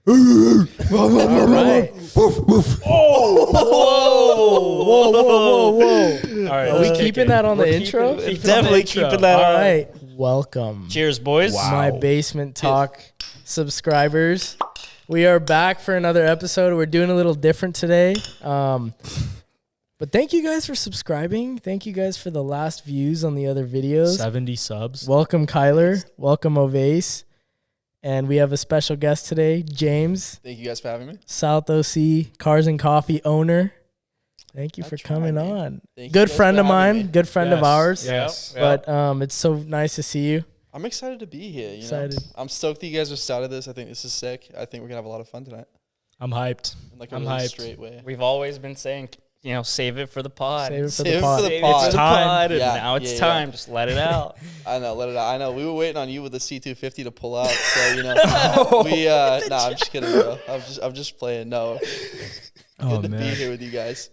All right. Whoa. All right, Are we keeping that on the intro? Definitely keeping that All on. right. Welcome. Cheers, boys. My Basement Talk subscribers. We are back for another episode. We're doing a little different today. But thank you guys for subscribing. Thank you guys for the last views on the other videos. 70 subs. Welcome, Kyler. Welcome, Ovase. And we have a special guest today, James. Thank you guys for having me. South OC Cars and Coffee owner. Thank you for coming on. Good friend of mine, good friend of ours. Yes. But it's so nice to see you. I'm excited to be here. Excited. I'm stoked that you guys have started this. I think this is sick. I think we're gonna have a lot of fun tonight. I'm hyped. In like a I'm really hyped. straight way. We've always been saying, save it for the pod. Save it for Save the it for pod. the Save pod. it for the Time. pod. And Yeah, now it's yeah, time. Just let it out. I know, let it out. I know. We were waiting on you with the C250 to pull out. So we. Nah, I'm just kidding, bro. I'm just playing. No. Oh, Good to be man. here with you guys.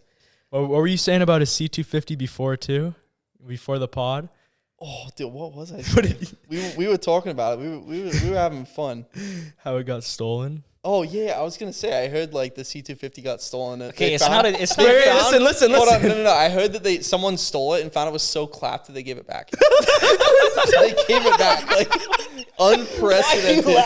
What were you saying about a C250 before, too? Before the pod? Oh, dude, what was I saying? we were talking about it. We were having fun. How it got stolen? Oh yeah, I was gonna say I heard like the C250 got stolen. Okay, it's not. It's not. Listen. Hold on, no. I heard that someone stole it and found it was so clapped that they gave it back. They gave it back, like unprecedented.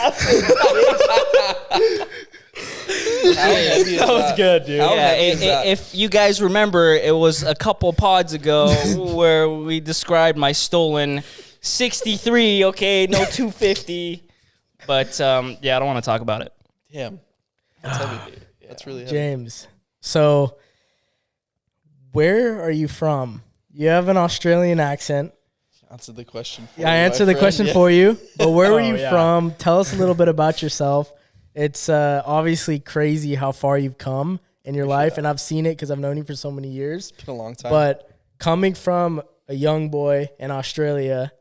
How heavy is That was good, dude. How Yeah, heavy is that? if you guys remember, it was a couple pods ago where we described my stolen 63. Okay, no 250. But I don't want to talk about it. Damn, that's heavy. That's really heavy. James. So, where are you from? You have an Australian accent. Answer the question. For I you, answered my the friend. question Yeah. for you. But where were Oh, you yeah. from? Tell us a little bit about yourself. It's obviously crazy how far you've come in your life, and I've seen it because I've known you for so many years. It's been a long time. But coming from a young boy in Australia,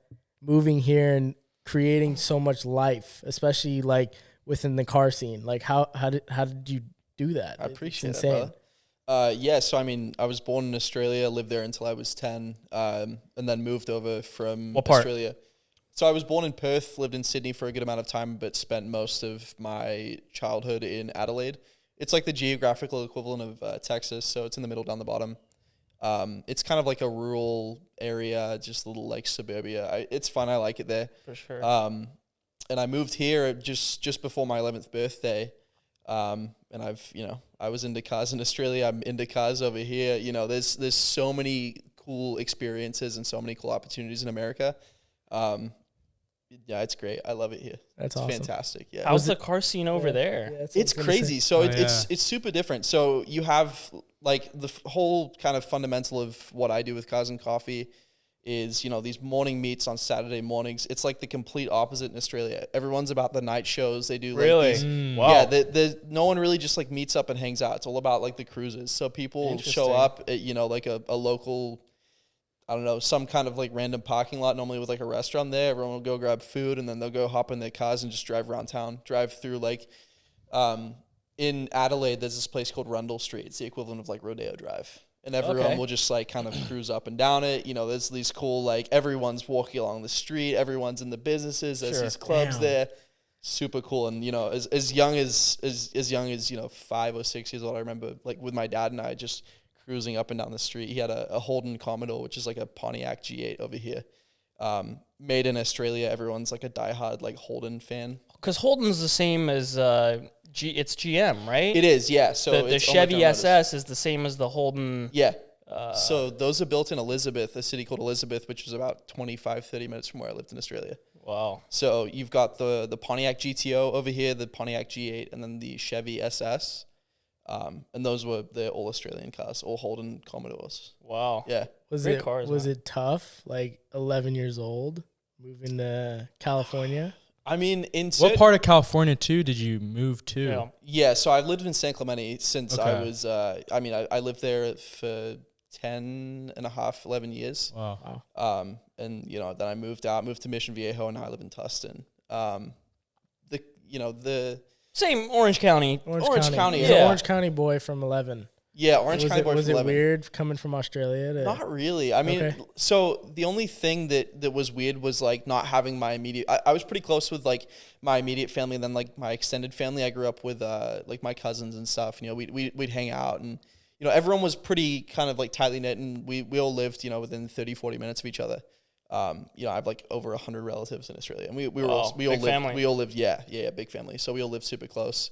moving here and creating so much life, especially like within the car scene, like how did you do that? I appreciate it's it, insane. brother. Yeah, so I mean, I was born in Australia, lived there until I was 10, and then moved over from What part? Australia. So I was born in Perth, lived in Sydney for a good amount of time, but spent most of my childhood in Adelaide. It's like the geographical equivalent of Texas, so it's in the middle down the bottom. It's kind of like a rural area, just a little like suburbia. It's fun. I like it there. For sure. And I moved here just before my 11th birthday. And I was into cars in Australia. I'm into cars over here. There's so many cool experiences and so many cool opportunities in America. Yeah, it's great. I love it here. That's it's awesome. fantastic. Yeah. How's the car scene over there? Yeah, that's what I It's was gonna crazy. say. So Oh, it's super different. So you have like the whole kind of fundamental of what I do with Cars and Coffee is, these morning meets on Saturday mornings. It's like the complete opposite in Australia. Everyone's about the night shows. They do Really? like these, Wow. yeah, no one really just like meets up and hangs out. It's all about like the cruises. So people show Interesting. up at, like a local, I don't know, some kind of like random parking lot, normally with like a restaurant there. Everyone will go grab food and then they'll go hop in their cars and just drive around town, drive through like, in Adelaide, there's this place called Rundle Street. It's the equivalent of like Rodeo Drive. And everyone will just like kind of cruise up and down it. There's these cool, like everyone's walking along the street. Everyone's in the businesses. There's these clubs there. Super cool. And, as young as 5 or 6 years old, I remember like with my dad and I just cruising up and down the street. He had a Holden Commodore, which is like a Pontiac G8 over here. Made in Australia. Everyone's like a diehard like Holden fan. Because Holden's the same as it's GM, right? It is, yeah. So The it's Chevy automotive. SS is the same as the Holden. Yeah. So those are built in Elizabeth, a city called Elizabeth, which is about 25, 30 minutes from where I lived in Australia. Wow. So you've got the Pontiac GTO over here, the Pontiac G8, and then the Chevy SS. And those were the all Australian cars, all Holden Commodores. Wow. Yeah. Was it tough? Like 11 years old, moving to California? I mean, What part of California, too, did you move to? Yeah, so I've lived in San Clemente since I Okay. was, I lived there for 10 and a half, 11 years. Wow. And, then I moved to Mission Viejo, and now I live in Tustin. Same Orange County. Orange County, He's yeah. an Orange County boy from 11. Yeah, Orange County boy Was for it 11. weird coming from Australia? Not really. I mean, Okay. so the only thing that was weird was like not having my immediate. I was pretty close with like my immediate family, and then like my extended family. I grew up with like my cousins and stuff. You know, we'd hang out, and you know everyone was pretty kind of like tightly knit, and we all lived, you know, within 30, 40 minutes of each other. You know, I have like over 100 relatives in Australia, and we all lived big family. So we all lived super close.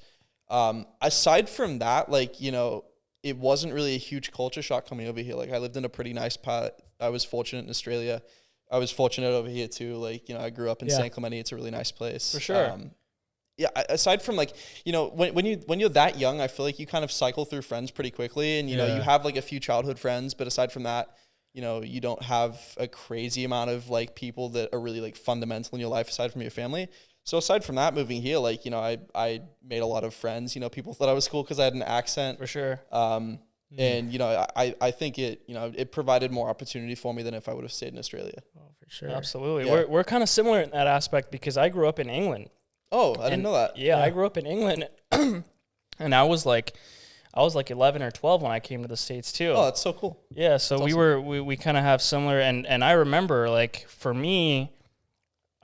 Aside from that, like, you know, it wasn't really a huge culture shock coming over here. Like, I lived in a pretty nice part. I was fortunate in Australia. I was fortunate over here too. Like, you know, I grew up in San Clemente. It's a really nice place. For sure. Aside from like, you know, when you're that young, I feel like you kind of cycle through friends pretty quickly, and you know, you have like a few childhood friends, but aside from that, you know, you don't have a crazy amount of like people that are really like fundamental in your life aside from your family. So aside from that, moving here, like, you know, I made a lot of friends. You know, people thought I was cool because I had an accent. For sure. And, you know, I think it provided more opportunity for me than if I would have stayed in Australia. Oh, for sure. Absolutely. Yeah. We're kind of similar in that aspect because I grew up in England. Oh, I didn't know that. Yeah, I grew up in England, and I was like 11 or 12 when I came to the States too. Oh, that's so cool. Yeah, so we kind of have similar, and I remember, like, for me,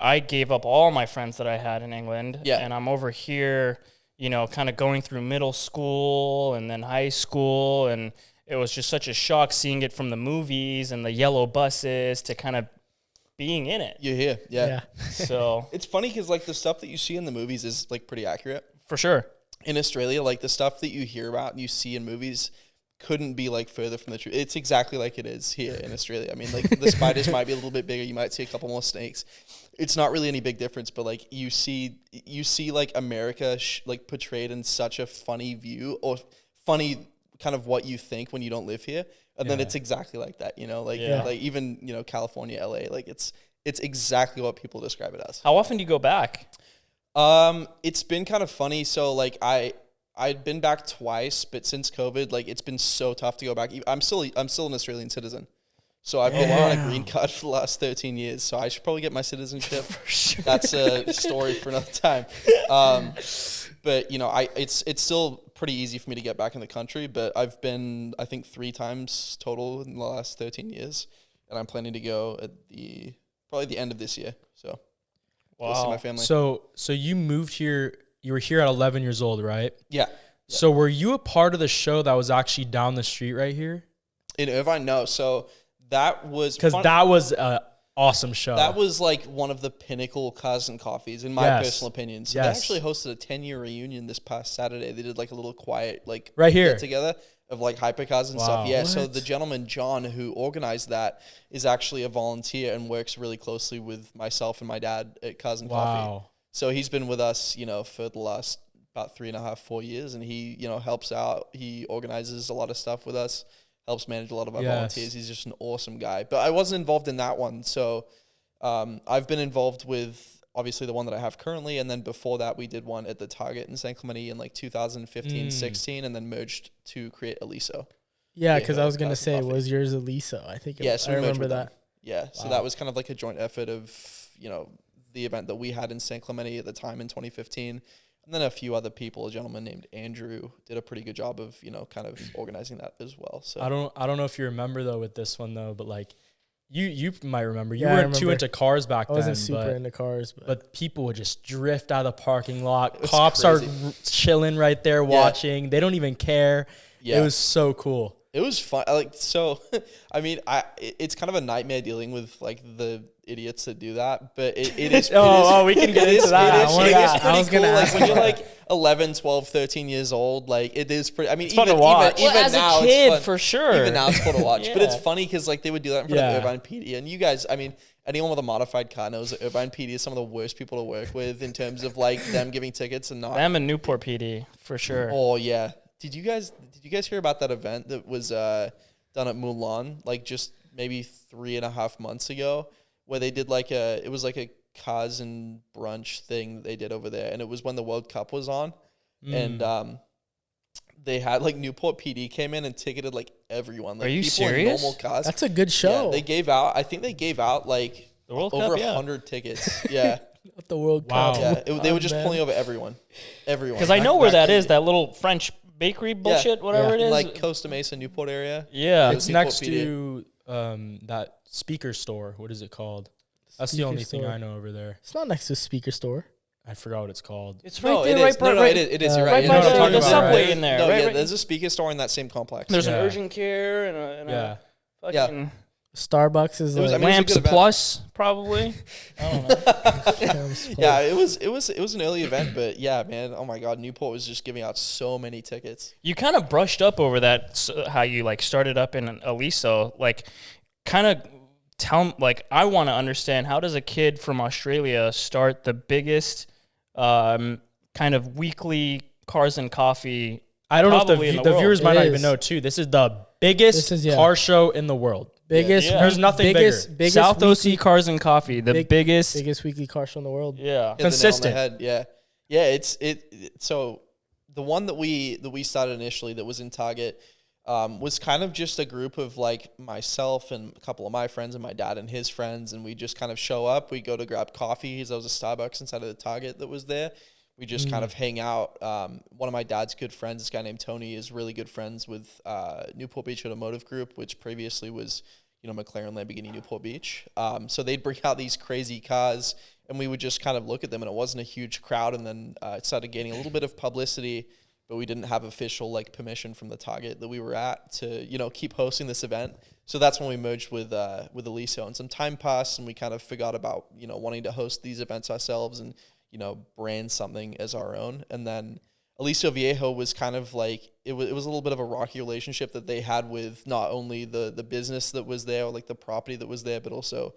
I gave up all my friends that I had in England, and I'm over here, you know, kind of going through middle school and then high school, and it was just such a shock seeing it from the movies and the yellow buses to kind of being in it. You're here. Yeah. So It's funny because like the stuff that you see in the movies is like pretty accurate. for sure. In Australia, like the stuff that you hear about and you see in movies couldn't be like further from the truth. It's exactly like it is here in Australia. I mean, like the spiders might be a little bit bigger. You might see a couple more snakes. It's not really any big difference, but like you see like America like portrayed in such a funny view, or funny kind of what you think when you don't live here. And then it's exactly like that, you know, like, like even, you know, California, LA, like it's exactly what people describe it as. How often do you go back? It's been kind of funny. So like I'd been back twice, but since COVID, like it's been so tough to go back. I'm still an Australian citizen. So I've been on a green card for the last 13 years. So I should probably get my citizenship. For sure. That's a story for another time. But you know, it's still pretty easy for me to get back in the country, but I've been, I think 3 times total in the last 13 years. And I'm planning to go at probably the end of this year. So go see my family. So you moved here, you were here at 11 years old, right? Yeah. So were you a part of the show that was actually down the street right here? In Irvine, no. So that was... Because that was an awesome show. That was like one of the pinnacle Cars and Coffees, in my personal opinion. So they actually hosted a 10-year reunion this past Saturday. They did like a little quiet, like... Right here. Get together of like hypercars and stuff. Yeah, so the gentleman, John, who organized that, is actually a volunteer and works really closely with myself and my dad at Cars and Coffee. So he's been with us, you know, for the last about 3.5, 4 years, and he, you know, helps out. He organizes a lot of stuff with us, helps manage a lot of our volunteers. He's just an awesome guy. But I wasn't involved in that one. So I've been involved with obviously the one that I have currently, and then before that we did one at the Target in San Clemente in like 2015, 16, and then merged to create Aliso. Yeah, because I was going to say, was yours Aliso? I think so I remember that. Yeah, so that was kind of like a joint effort of, you know, the event that we had in San Clemente at the time in 2015. And then a few other people, a gentleman named Andrew, did a pretty good job of, you know, kind of organizing that as well. So I don't know if you remember though with this one though, but like you might remember. You weren't too into cars back then. I wasn't super into cars, but people would just drift out of the parking lot. Cops are chilling right there watching. They don't even care. Yeah. It was so cool. It was fun. Like, so, I mean, it's kind of a nightmare dealing with like the idiots that do that, but it is. We can get into that. It is pretty cool. Like when you're like 11, 12, 13 years old, like it is pretty. I mean, it's fun to watch. Even as now, a kid, it's fun. for sure. Even now, it's cool to watch. But it's funny because like they would do that in front of Irvine PD, and you guys, I mean, anyone with a modified car knows that Irvine PD is some of the worst people to work with in terms of like them giving tickets and not them and Newport PD for sure. Oh yeah. Did you guys hear about that event that was done at Mulan like just maybe 3.5 months ago, where they did like it was like a cars and brunch thing that they did over there, and it was when the World Cup was on, and they had like Newport PD came in and ticketed like everyone. Like, are you people serious? In normal cars. That's a good show. Yeah, they gave out. I think they gave out like over 100 tickets. Yeah. The World Cup. Yeah, they were just pulling over everyone. Because I know where that is. That little French bakery bullshit, whatever it is. Like Costa Mesa, Newport area. Yeah, it's Newport next PD. to that speaker store. What is it called? That's the only thing I know over there. It's not next to Speaker Store. I forgot what it's called. It's right there, right by it is. You're right. right by the subway in there. No, right, yeah, there's a speaker store in that same complex. There's an urgent care and a fucking Starbucks is like Lamps Plus, probably. I don't know. Yeah, it was an early event, but yeah, man. Oh my God, Newport was just giving out so many tickets. You kind of brushed up over that, how you like started up in Aliso, like kind of. I want to understand, how does a kid from Australia start the biggest kind of weekly cars and coffee? I don't know if the viewers might not even know too. This is the biggest car show in the world. Biggest. Yeah. There's nothing biggest South OC Cars and Coffee, the biggest weekly car show in the world. Yeah, consistent. Yeah. It's so the one that we started initially that was in Target. Was kind of just a group of like myself and a couple of my friends and my dad and his friends, and we just kind of show up. We go to grab coffee because there was a Starbucks inside of the Target that was there. We just kind of hang out. One of my dad's good friends, this guy named Tony, is really good friends with Newport Beach Automotive Group, which previously was McLaren, Lamborghini, Newport Beach. So they'd bring out these crazy cars, and we would just kind of look at them, and it wasn't a huge crowd. And then it started getting a little bit of publicity, but we didn't have official like permission from the Target that we were at to, keep hosting this event. So that's when we merged with Aliso, and some time passed and we kind of forgot about, wanting to host these events ourselves and, brand something as our own. And then Aliso Viejo was kind of like, it was a little bit of a rocky relationship that they had with not only the business that was there, or like the property that was there, but also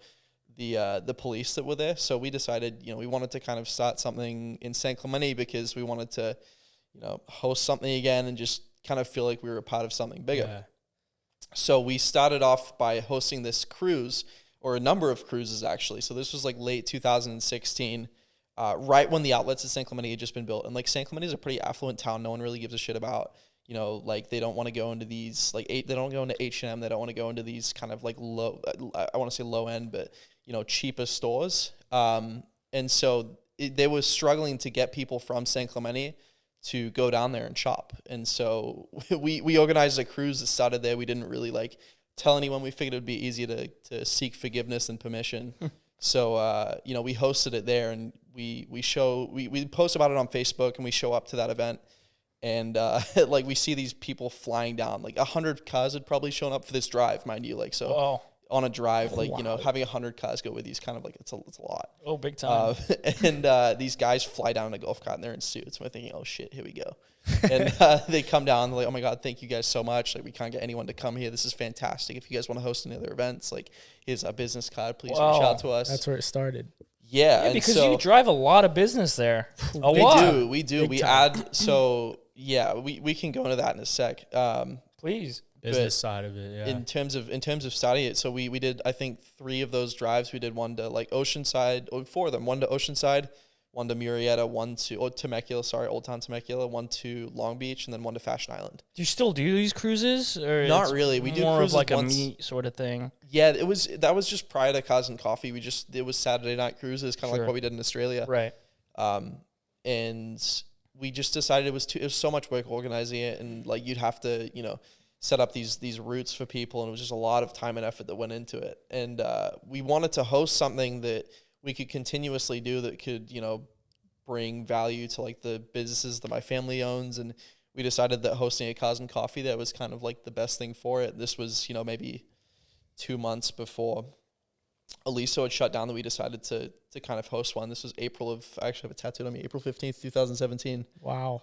the police that were there. So we decided, we wanted to kind of start something in San Clemente because we wanted to, host something again and just kind of feel like we were a part of something bigger. Yeah. So we started off by hosting this cruise, or a number of cruises actually. So this was like late 2016, right when the outlets at San Clemente had just been built. And like San Clemente is a pretty affluent town. No one really gives a shit about, like they don't want to go into these, like they don't go into H&M. They don't want to go into these kind of like low, I want to say low end, but cheaper stores. And so they were struggling to get people from San Clemente to go down there and shop. And so we organized a cruise that started there. We didn't really like tell anyone. We figured it would be easier to seek forgiveness and permission. So, we hosted it there, and we post about it on Facebook, and we show up to that event. And like we see these people flying down, like 100 cars had probably shown up for this drive, mind you. Like, so wow. On a drive, like, having 100 cars go with you is kind of like, it's a lot. Oh, big time. And these guys fly down in a golf cart and they're in suits. And we're thinking, oh shit, here we go. And they come down, they're like, oh my God, thank you guys so much. Like, we can't get anyone to come here. This is fantastic. If you guys want to host any other events, like, here's our business card. Please reach out to us. That's where it started. Yeah. Yeah, because you drive a lot of business there. We do. We add, so yeah, we can go into that in a sec. Please. Business side of it, yeah. In terms of starting it, so we did, I think, 3 of those drives. We did one to like Oceanside, or 4 of them. One to Oceanside, one to Murrieta, one to Temecula, Old Town Temecula, one to Long Beach, and then one to Fashion Island. Do you still do these cruises, or not really? We do more cruises of like once. A meet sort of thing. Yeah, that was just prior to Cars and Coffee. It was Saturday night cruises, kind of like what we did in Australia, right? And we just decided it was so much work organizing it, and like you'd have to set up these routes for people, and it was just a lot of time and effort that went into it. And we wanted to host something that we could continuously do that could, bring value to like the businesses that my family owns. And we decided that hosting a Cars and Coffee, that was kind of like the best thing for it. This was, maybe 2 months before Aliso had shut down, that we decided to kind of host one. This was I actually have it tattooed on me, April 15th, 2017. Wow.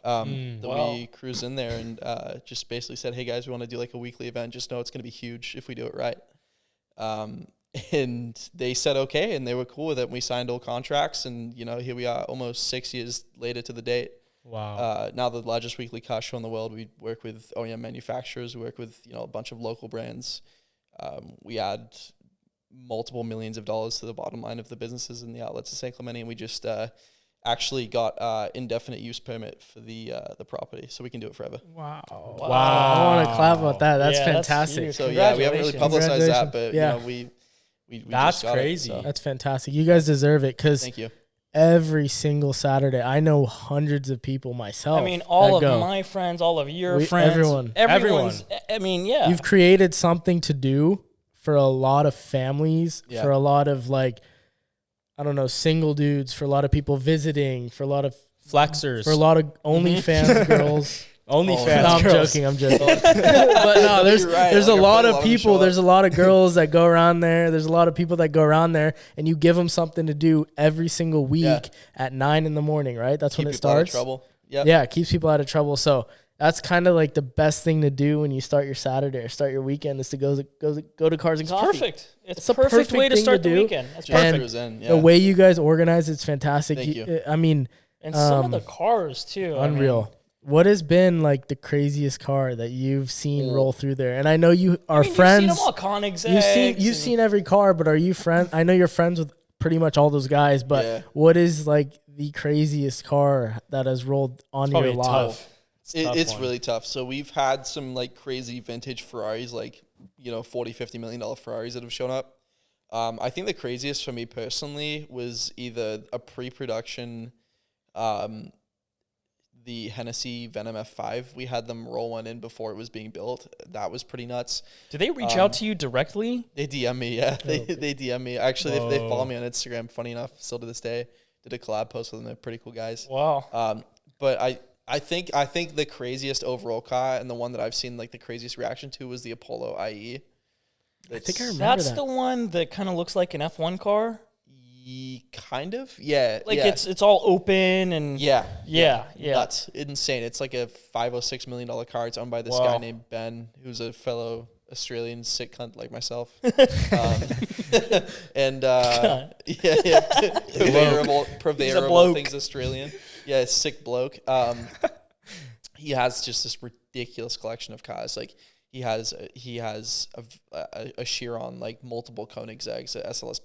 We cruised in there and just basically said, hey guys, we want to do like a weekly event. Just know it's going to be huge if we do it right. And they said okay, and they were cool with it. We signed all contracts, and here we are almost 6 years later to the date. Wow. Now the largest weekly car show in the world. We work with OEM manufacturers. We work with a bunch of local brands. We add multiple millions of dollars to the bottom line of the businesses and the outlets of San Clemente, and we just actually got indefinite use permit for the property, so we can do it forever. Wow. I want to clap about that. That's fantastic. That's so yeah, we haven't really publicized that, but we that's just got crazy. it, so. That's fantastic. You guys deserve it, because thank you. every single Saturday. I know hundreds of people myself. I mean, all of go. my friends, all of your friends, everyone's. I mean, yeah. You've created something to do for a lot of families, for a lot of like, I don't know, single dudes, for a lot of people visiting, for a lot of flexers, for a lot of OnlyFans girls. OnlyFans. No, I'm joking. I'm joking. But no, there's a lot of people. There's a lot of girls that go around there. There's a lot of people that go around there, and you give them something to do every single week at 9 a.m, right? That's when it starts. Out of trouble. Yep. Yeah, it keeps people out of trouble. So that's kind of like the best thing to do when you start your Saturday or start your weekend is to go to Cars and Coffee. Perfect. It's a perfect way to start the weekend. That's perfect. And the way you guys organize, it's fantastic. Thank you. I mean, and some of the cars too. Unreal. I mean, what has been like the craziest car that you've seen roll through there? And I know you are friends. You've seen them all, Koenigseggs. You've seen every car, but are you friends? I know you're friends with pretty much all those guys, but what is like the craziest car that has rolled on your lot? It's really tough. So we've had some like crazy vintage Ferraris, like, you know, $40-50 million Ferraris that have shown up. I think the craziest for me personally was either a pre-production, the Hennessy Venom F5. We had them roll one in before it was being built. That was pretty nuts. Did they reach out to you directly? They DM me, yeah. They DM me. Actually, they follow me on Instagram, funny enough, still to this day. Did a collab post with them. They're pretty cool guys. Wow. But I think the craziest overall car and the one that I've seen like the craziest reaction to was the Apollo IE. I think I remember That's the one that kind of looks like an F1 car. Kind of, yeah. Like it's all open and yeah. That's insane. It's like a $5 or $6 million car. It's owned by this guy named Ben, who's a fellow Australian sick cunt like myself. And purveyor of all things Australian. Yeah, sick bloke. He has just this ridiculous collection of cars. Like he has a Chiron, like multiple Koenigsegg's, SLS,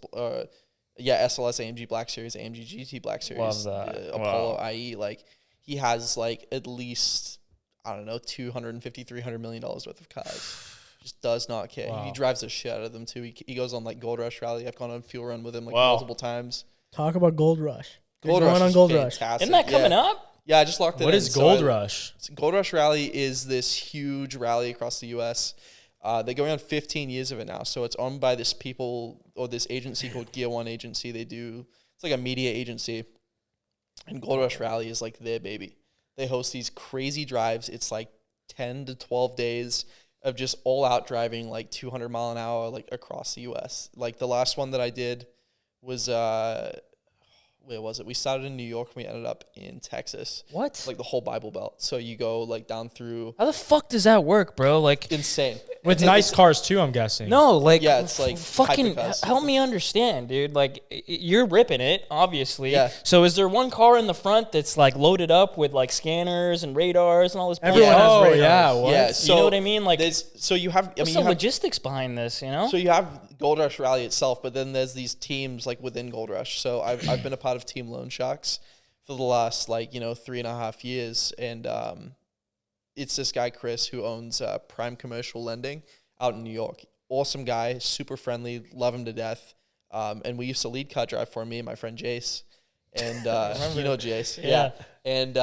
SLS AMG Black Series, AMG GT Black Series, Apollo IE. Like he has like at least, I don't know, $250-300 million worth of cars. Just does not care. He drives the shit out of them too. He goes on like Gold Rush Rally. I've gone on fuel run with him like multiple times. Talk about Gold Rush. Gold Rush on Gold Rush. Isn't that coming up? Yeah, I just locked it in. What is Gold Rush? Gold Rush Rally is this huge rally across the U.S. They're going on 15 years of it now. So it's owned by this agency called Gear One Agency. It's like a media agency. And Gold Rush Rally is like their baby. They host these crazy drives. It's like 10 to 12 days of just all out driving like 200 mile an hour like across the U.S. Like the last one that I did was where was it? We started in New York and we ended up in Texas. What? Like the whole Bible Belt. So you go like down through. How the fuck does that work, bro? Like insane. With nice cars too, I'm guessing. No, like it's like fucking help me understand, dude. Like you're ripping it, obviously. Yeah. So is there one car in the front that's like loaded up with like scanners and radars and all this? Everyone has radars. Yeah. What? Yeah. So you know what I mean? Like so you have. What's the logistics behind this? You know. So you have Gold Rush Rally itself, but then there's these teams like within Gold Rush. So I've been a part of Team Loan Sharks for the last 3.5 years, and it's this guy Chris who owns Prime Commercial Lending out in New York. Awesome guy, super friendly, love him to death. And we used to lead cut drive for me and my friend Jace, and you know Jace, yeah. And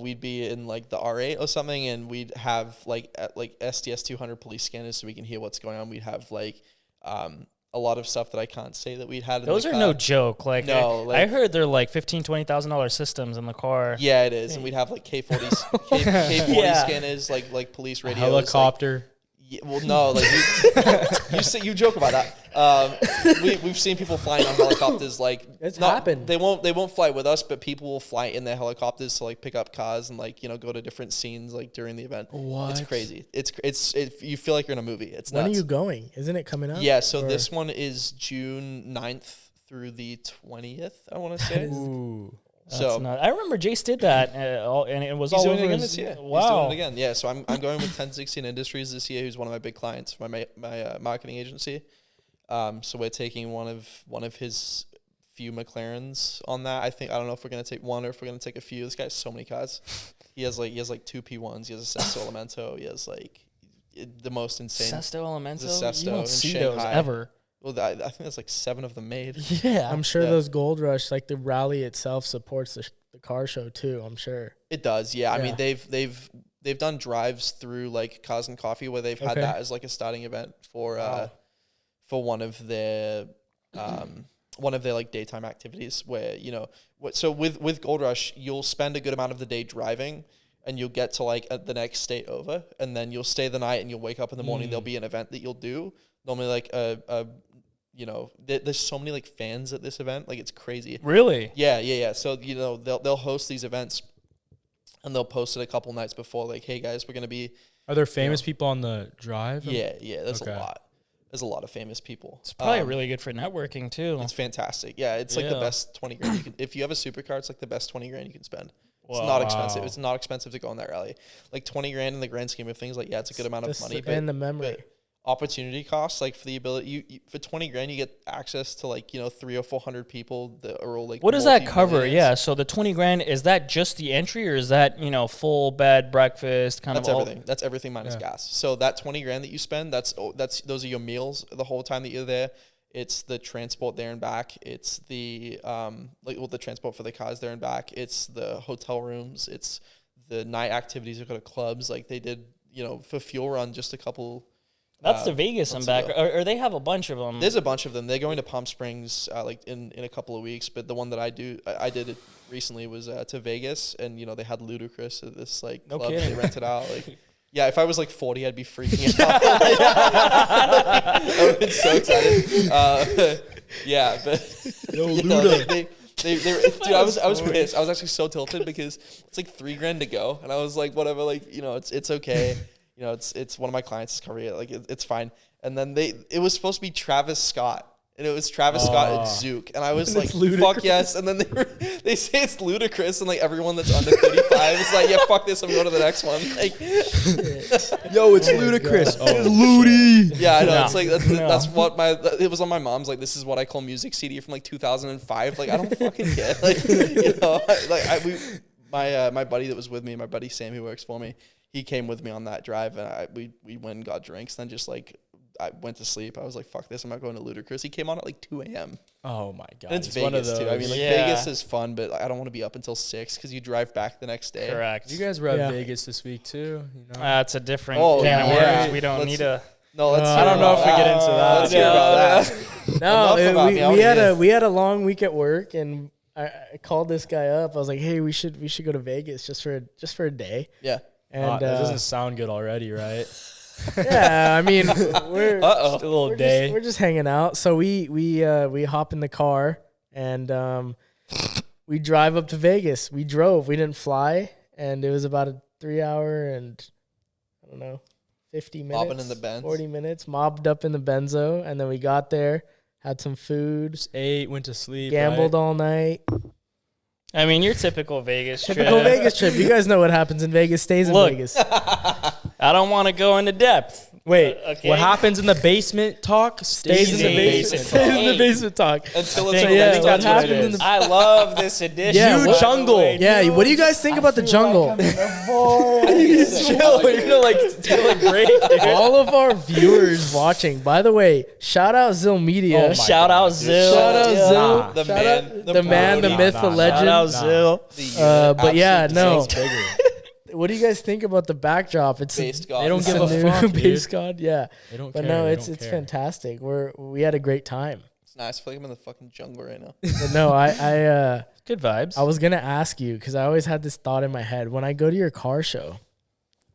we'd be in like the R8 or something, and we'd have like SDS 200 police scanners so we can hear what's going on. We'd have like a lot of stuff that I can't say that we'd had. Those are no joke. Like, I heard they're like $15,000-$20,000 systems in the car. Yeah, it is. And we'd have like K40s, K40 scanners, like police radios, helicopter. Yeah, well, no, like you joke about that. We've seen people flying on helicopters. Like it's happened. They won't fly with us, but people will fly in their helicopters to like pick up cars and go to different scenes like during the event. What? It's crazy. You feel like you're in a movie. It's nuts. When are you going? Isn't it coming up? Yeah. So this one is June 9th through the 20th. I want to say. Ooh. So I remember Jace did that, and it was he's all doing over it again his, this year. Wow. He's doing it again. Yeah, so I'm going with 1016 Industries this year, who's one of my big clients for my marketing agency. So we're taking one of his few McLarens on that. I don't know if we're gonna take one or if we're gonna take a few. This guy has so many cars. He has two P1s. He has a Sesto Elemento. He has the most insane Sesto Elemento. Sesto You don't in see Shanghai. those ever. Well, I think there's like 7 of them made. Yeah. I'm sure those Gold Rush, like the rally itself, supports the car show too. I'm sure It does. Yeah. I mean, they've done drives through like Cars and Coffee where they've had that as like a starting event for one of their like daytime activities where, you know, so with Gold Rush, you'll spend a good amount of the day driving and you'll get to like the next state over and then you'll stay the night and you'll wake up in the morning. There'll be an event that you'll do. Normally like you know, there's so many like fans at this event. Like it's crazy. Really? Yeah. So, you know, they'll host these events and they'll post it a couple nights before like, hey guys, we're going to be. Are there famous people on the drive? Yeah. There's a lot. There's a lot of famous people. It's probably really good for networking too. It's fantastic. Yeah. It's like the best 20 grand you can, if you have a supercar, it's like the best 20 grand you can spend. It's not expensive. It's not expensive to go on that rally. Like 20 grand in the grand scheme of things. Like, yeah, it's a good amount of money. And the memory. But opportunity costs, like for the ability, you for 20 grand, you get access to like, you know, 300 or 400 people that are all like. What does that cover? Yeah. So the 20 grand, is that just the entry or is that, you know, full bed, breakfast, That's everything. That's everything minus gas. So that 20 grand that you spend, that's those are your meals the whole time that you're there. It's the transport there and back. It's the the transport for the cars there and back. It's the hotel rooms. It's the night activities. They go to clubs. Like they did, you know, for Fuel Run just a couple. That's the Vegas and back, or they have a bunch of them. There's a bunch of them. They're going to Palm Springs like in a couple of weeks. But the one that I did it recently was to Vegas, and you know they had Ludacris at this like club they rented out. Like, yeah, if I was like 40, I'd be freaking out. I would have been so excited. Yeah, but you know, they dude, I was pissed. I was actually so tilted because it's like $3,000 to go, and I was like, whatever, like you know, it's okay. You know, it's one of my clients' career. Like it's fine. And then it was supposed to be Travis Scott. And it was Travis Scott and Zook. And I was like, fuck yes. And then they say it's ludicrous. And like everyone that's under 35 is like, yeah, fuck this. I'm going to the next one. Like, yo, it's ludicrous. It's Ludy. Yeah, I know. It's like, that's what it was on my mom's. Like, this is what I call music CD from like 2005. Like, I don't fucking care. Like, you know, my buddy that was with me, my buddy Sam, who works for me, he came with me on that drive. And we went and got drinks. Then just like, I went to sleep. I was like, fuck this. I'm not going to Ludacris. He came on at like 2 a.m. Oh my God. And it's Vegas too. I mean, like Vegas is fun, but I don't want to be up until 6 because you drive back the next day. Correct. You guys were at Vegas this week too. You know? It's a different can of worms. We don't need a. No, let's. I don't know if we get into that. Let's hear about that. We had a long week at work, and I called this guy up. I was like, hey, we should go to Vegas just for a day. Yeah. And that doesn't sound good already, right? Yeah, I mean, we're just a little day. We're just hanging out. So we hop in the car and we drive up to Vegas. We drove. We didn't fly, and it was about a 3 hour and 50 minutes. Mobbing in the Benz. 40 minutes. Mobbed up in the Benzo, and then we got there, had some food, just ate, went to sleep, gambled all night. I mean, your typical Vegas trip. Vegas trip. You guys know what happens in Vegas stays in Vegas. I don't want to go into depth. Wait, what happens in the basement talk stays in the basement. Stays in the basement talk. Until what happens in the I love this edition. Yeah, jungle. Yeah, what do you guys think about the jungle? Chill, you know, like take a break. Dude. All of our viewers watching. By the way, shout out Zill Media. Shout out Zill. Shout out Zill. The man, the myth, the legend. Shout out Zill. But yeah, no. What do you guys think about the backdrop? It's based God. They don't give a fuck, base God. Yeah, they don't but care. No, it's fantastic. We had a great time. It's nice. I feel like I'm in the fucking jungle right now. But no, I good vibes. I was gonna ask you because I always had this thought in my head when I go to your car show,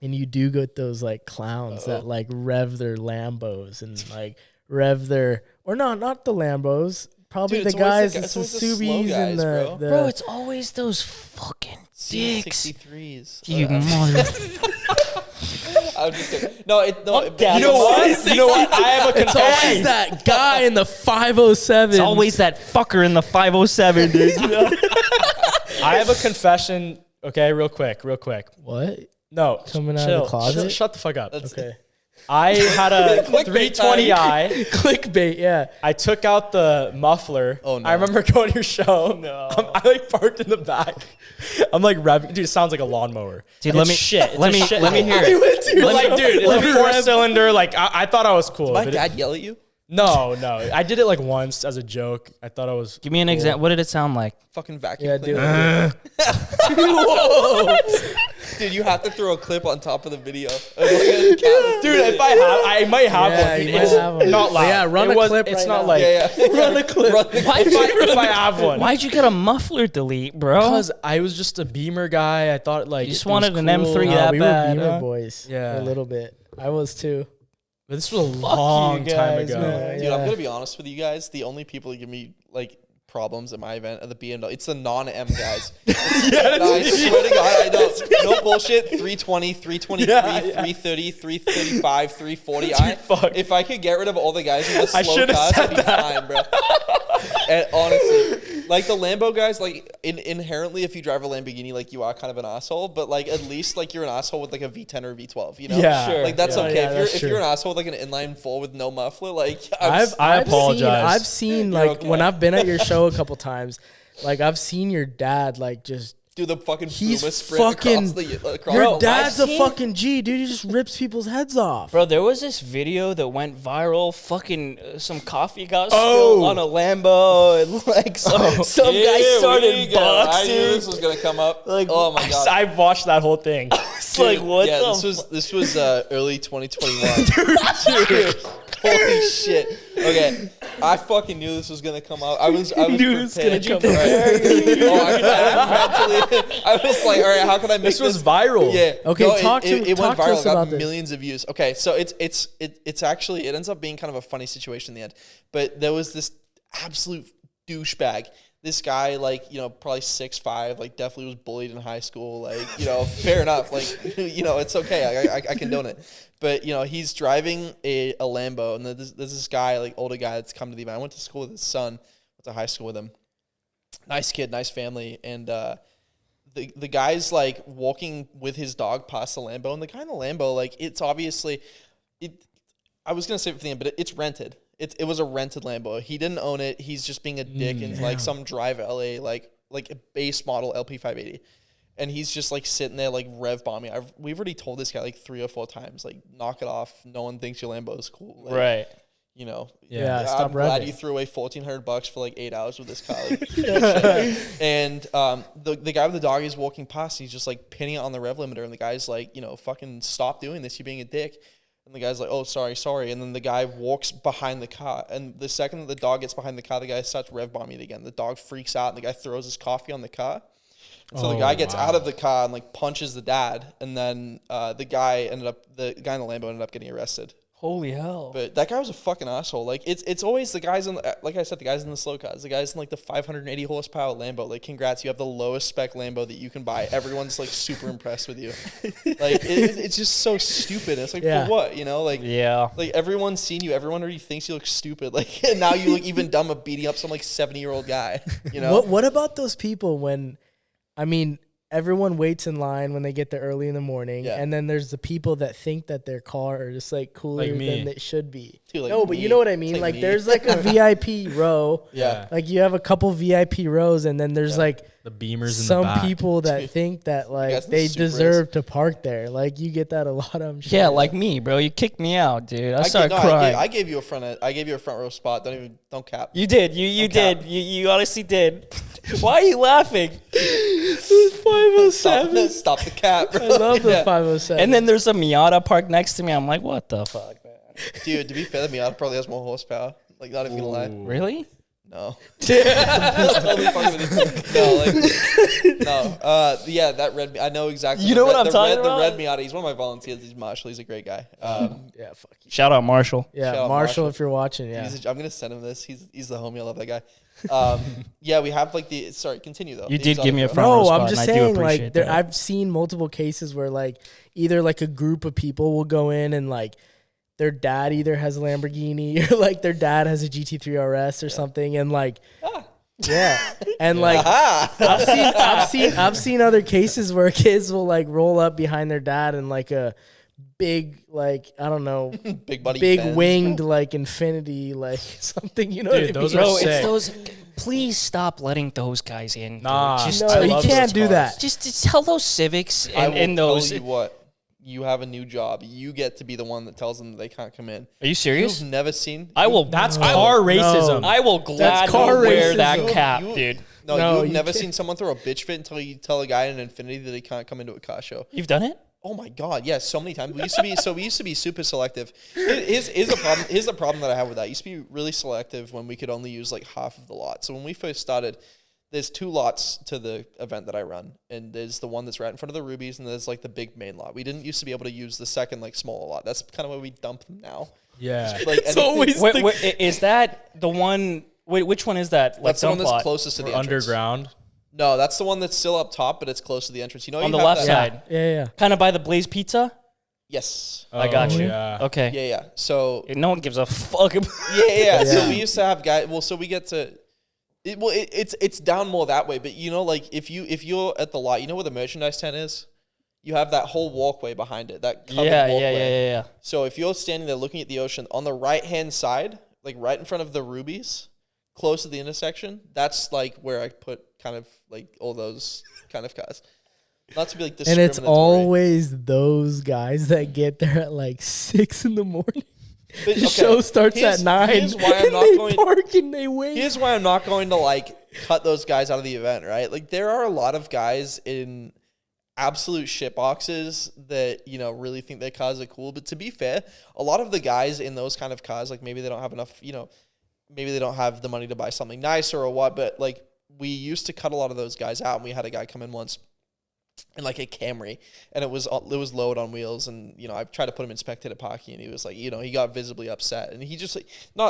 and you do get those like clowns that like rev their Lambos and like rev their not the Lambos. Probably the guys, the Subis and the bro. It's always those fucking dicks. 63s. You mother. I'm just kidding. No, you know what? You know what? I have a It's always that guy in the 507. It's always that fucker in the 507, dude. I have a confession. Okay, real quick. What? No, coming out of the closet. Shut the fuck up. Okay. I had a 320i. Clickbait, yeah. I took out the muffler. Oh, no. I remember going to your show. No. I like parked in the back. I'm like revving. Dude, it sounds like a lawnmower. Dude, let me hear it. Let me hear it. Like, dude, it's like 4-cylinder. Like, I thought I was cool. Did my dad yell at you? No. I did it like once as a joke. I thought I was. Give me an example. What did it sound like? Fucking vacuum. Yeah, cleaner. Whoa. Dude, you have to throw a clip on top of the video. Dude, If I might have one. Dude, you might it's have one. not loud. Yeah, run a clip It's right not now. like. Run a clip. If I have one. Why'd you get a muffler delete, bro? Because I was just a Beamer guy. I thought like You just it was wanted an cool. M3 Oh, that we bad, were Beamer huh? boys. Yeah. A little bit. I was too. But this was a long time guys, ago. man. Dude, I'm gonna be honest with you guys. The only people that give me like problems at my event are the BMW. It's the non-M guys. I swear to God, I know. No bullshit. 320, 323, 330, 335, 340. If I could get rid of all the guys in the slow cars, I'd be fine, bro. And honestly, like the Lambo guys, like inherently, if you drive a Lamborghini, like you are kind of an asshole. But like at least like you're an asshole with like a V10 or a V12. You know? Yeah, sure. Like that's okay. that's If you're an asshole with like an inline 4 with no muffler, like I apologize. I've seen like okay. when I've been at your show a couple times, like I've seen your dad like just do the fucking he's Puma sprint fucking across your the dad's I've a seen- fucking G, dude. He just rips people's heads off. Bro, there was this video that went viral. Fucking some coffee got spilled on a Lambo, and like some guy started boxing. I knew this was gonna come up. Like, oh my god! I watched that whole thing. It's like what yeah, the this was early 2021. Dude, holy shit! Okay, I fucking knew this was gonna come out. I was knew this was prepared. gonna come I was like, all right, how can I make This was viral. Yeah. Okay, No, talk to it talk went to viral. us It got about this. millions of views. Okay, so it's actually it ends up being kind of a funny situation in the end. But there was this absolute douchebag. This guy, like, you know, probably 6'5", like definitely was bullied in high school. Like, you know, fair enough. Like, you know, it's okay. I condone it. But, you know, he's driving a Lambo, and there's this guy, like older guy that's come to the event. I went to school with his son. Went to high school with him. Nice kid, nice family. And the guy's like walking with his dog past the Lambo, and the guy in the Lambo, like, it's obviously I was gonna say it for the end, but it's rented. It was a rented Lambo. He didn't own it. He's just being a dick in like some Drive LA, like a base model LP580. And he's just like sitting there like rev bombing. We've already told this guy like 3 or 4 times, like, knock it off. No one thinks your Lambo is cool. Like, right? You know. Yeah, stop I'm glad revving. you threw away $1,400 for like 8 hours with this car. Like, and the guy with the dog is walking past. He's just like pinning it on the rev limiter, and the guy's like, you know, fucking stop doing this. You're being a dick. And the guy's like, oh, sorry. And then the guy walks behind the car. And the second that the dog gets behind the car, the guy starts rev bombing it again. The dog freaks out, and the guy throws his coffee on the car. And so the guy gets out of the car and like punches the dad. And then the guy in the Lambo ended up getting arrested. Holy hell! But that guy was a fucking asshole. Like, it's always the guys in the, like I said, the guys in the slow cars, the guys in like the 580 horsepower Lambo. Like, congrats, you have the lowest spec Lambo that you can buy. Everyone's like super impressed with you. Like, it's just so stupid. It's like, for what, you know? Like, like everyone's seen you. Everyone already thinks you look stupid. Like, and now you look even dumber beating up some like 70-year-old guy. You know? What about those people when, I mean, everyone waits in line when they get there early in the morning, and then there's the people that think that their car are just like cooler Like me. than it should be. Dude, like no, but me. you know what I mean. It's like Like me. there's like a VIP row. Yeah. Like you have a couple VIP rows, and then there's like The Beamers in some the back. people that think that like guys in they the Supras. deserve to park there. Like you get that a lot. I'm sure. Yeah, like me, bro. You kicked me out, dude. I started crying. I gave you a front row spot. Don't cap. You did. You did. cap. You honestly did. Why are you laughing? 507. Stop the cap, bro. I love the 507. And then there's a Miata parked next to me. I'm like, what the fuck, man? Dude, to be fair, the Miata probably has more horsepower. Like, not even gonna lie. Really? No. Totally fucking with you. No. Yeah, that red. I know exactly. You know what I'm talking about? The red Miata. He's one of my volunteers. He's Marshall. He's a great guy. yeah, fuck you. Shout out Marshall. Yeah, Shout out Marshall, Marshall. if you're watching. Yeah. I'm gonna send him this. He's the homie. I love that guy. Yeah, we have like the. Sorry, continue though. You The did give me a exotic front row No, spot, I'm just and I do saying, appreciate like, there, that. I've seen multiple cases where, like, either, like, a group of people will go in and, like, their dad either has a Lamborghini or, like, their dad has a GT3 RS or something, and, like, yeah. And, like, I've seen other cases where kids will, like, roll up behind their dad in, like, a big, like, I don't know, big buddy. big Benz. winged, like, Infinity, like, something, you know Dude, what I those mean? are Bro, sick. it's those. Please stop letting those guys in. Dude. Nah, Just, No, I you love can't those do cars. that. just tell those Civics I will and those. tell you what. you have a new job, you get to be the one that tells them that they can't come in. Are you serious? You've never seen. I will. That's car racism. I will gladly wear that cap, dude. No, you've never seen someone throw a bitch fit until you tell a guy in Infinity that they can't come into a car show. You've done it? Oh my God, yes, so many times. We used to be super selective. Here's a problem. Here's the problem that I have with that. I used to be really selective when we could only use like half of the lot. So when we first started, there's 2 lots to the event that I run, and there's the one that's right in front of the Rubies, and there's like the big main lot. We didn't used to be able to use the second like smaller lot. That's kind of where we dump them now. Yeah, like, it's always. Is that the one? Wait, which one is that? Like that's the one that's closest to the entrance. Underground. No, that's the one that's still up top, but it's close to the entrance. You know, on the left side. Yeah. Kind of by the Blaze Pizza. Yes. I got you. Yeah. Okay. Yeah. So no one gives a fuck about. Yeah. So we used to have guys. Well, so we get to. It's down more that way, but you know, like if you're at the lot, you know where the merchandise tent is. You have that whole walkway behind it. That covered walkway. Yeah. So if you're standing there looking at the ocean on the right hand side, like right in front of the Rubies, close to the intersection, that's like where I put kind of like all those kind of cars. Not to be like discriminatory. And it's always those guys that get there at like 6 a.m. But, the show starts at 9. Here's why I'm not going. Park and they wait. Here's why I'm not going to like cut those guys out of the event. Right? Like there are a lot of guys in absolute shit boxes that really think their cars are cool. But to be fair, a lot of the guys in those kind of cars, like maybe they don't have enough. Maybe they don't have the money to buy something nicer or what. But like we used to cut a lot of those guys out, and we had a guy come in once in like a Camry, and it was lowered on wheels, and I tried to put him in spectator parking, and he was like, he got visibly upset, and he just like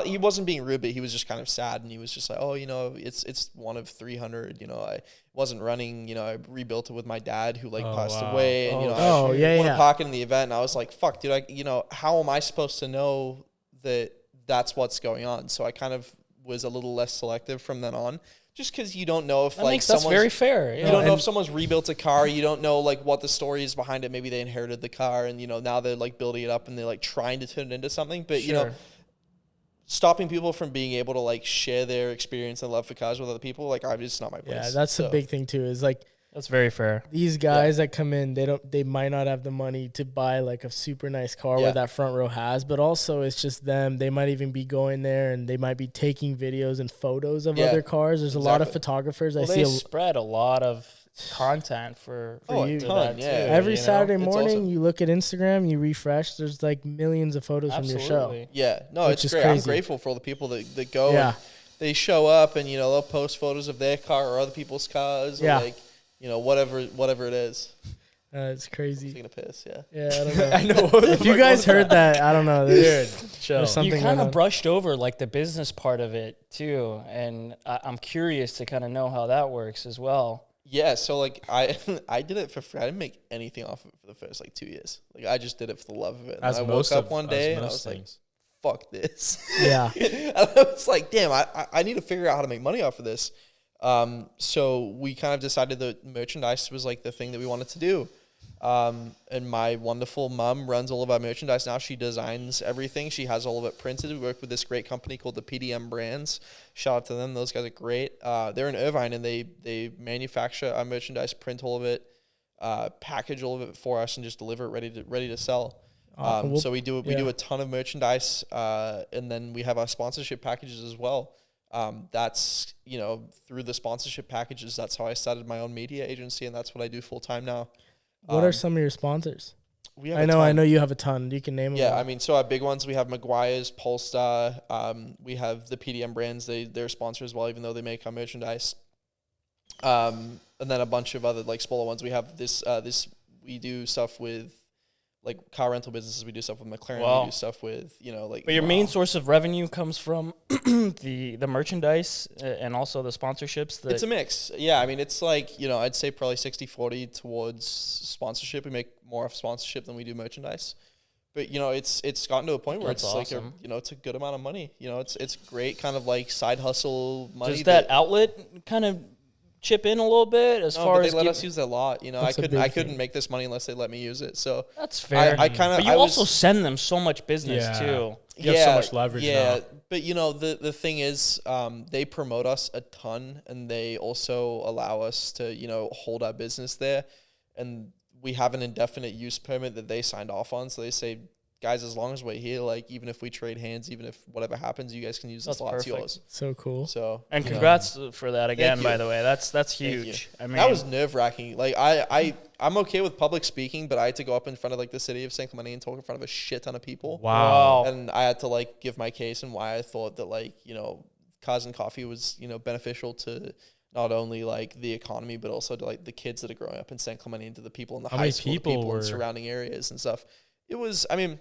he wasn't being rude, but he was just kind of sad, and he was just like, oh, it's one of 300, I wasn't running, I rebuilt it with my dad who passed away, and I want to park it in the event, and I was like, fuck, dude, how am I supposed to know that that's what's going on? So I kind of was a little less selective from then on. Just because you don't know if that's very fair. You don't know if someone's rebuilt a car. You don't know what the story is behind it. Maybe they inherited the car and now they're building it up and they're trying to turn it into something. But stopping people from being able to share their experience and love for cars with other people, it's not my place. Yeah, that's the big thing too. Is that's very fair. These guys that come in, they might not have the money to buy a super nice car where that front row has, but also it's just them. They might even be going there and they might be taking videos and photos of other cars. There's a lot of photographers. They spread a lot of content for you. Ton, too, every Saturday morning, awesome. You look at Instagram, you refresh. There's millions of photos from your show. Yeah, no, it's great. Crazy. I'm grateful for all the people that go. Yeah. And they show up and they'll post photos of their car or other people's cars. Yeah. Or whatever it is. It's crazy. Taking a piss, yeah. Yeah, I don't know. I know. If you guys heard that, I don't know. There's something you kind of brushed over the business part of it too, and I'm curious to kind of know how that works as well. Yeah, so I did it for free. I didn't make anything off of it for the first 2 years. I just did it for the love of it. And I woke up one day and I was like, fuck this. Yeah. And I was like, damn, I need to figure out how to make money off of this. So we kind of decided that merchandise was the thing that we wanted to do. And my wonderful mom runs all of our merchandise now. She designs everything. She has all of it printed. We work with this great company called the PDM Brands. Shout out to them. Those guys are great. They're in Irvine and they manufacture our merchandise, print all of it, package all of it for us and just deliver it ready to sell. So we do a ton of merchandise. And then we have our sponsorship packages as well. That's, through the sponsorship packages, that's how I started my own media agency, and that's what I do full time now. What are some of your sponsors? I know you have a ton. You can name them. Yeah, so our big ones, we have Meguiar's, Polestar. We have the PDM Brands. They're sponsors as well, even though they make our merchandise. And then a bunch of other smaller ones. We have this. We do stuff with car rental businesses. We do stuff with McLaren. Wow. We do stuff with But your main source of revenue comes from the merchandise and also the sponsorships. It's a mix. Yeah, it's I'd say probably 60-40 towards sponsorship. We make more off sponsorship than we do merchandise. But it's gotten to a point where it's awesome. It's a good amount of money. It's great kind of side hustle money. Does that outlet kind of chip in a little bit they let us use a lot. I couldn't make this money unless they let me use it. So that's fair. But you also send them so much business too. You have so much leverage now. But the thing is, they promote us a ton, and they also allow us to hold our business there. And we have an indefinite use permit that they signed off on. So they say, guys, as long as we're here, like, even if we trade hands, even if whatever happens, you guys can use this lot. It's yours. So cool. So, and congrats for that again, by the way. That's huge. I mean, that was nerve-wracking. Like, I'm okay with public speaking, but I had to go up in front of, like, the city of San Clemente and talk in front of a shit ton of people. Wow. And I had to, like, give my case and why I thought that, like, you know, cars and coffee was, you know, beneficial to not only, like, the economy, but also to, like, the kids that are growing up in San Clemente and to the people in the high school, people in surrounding areas and stuff. It was, I mean,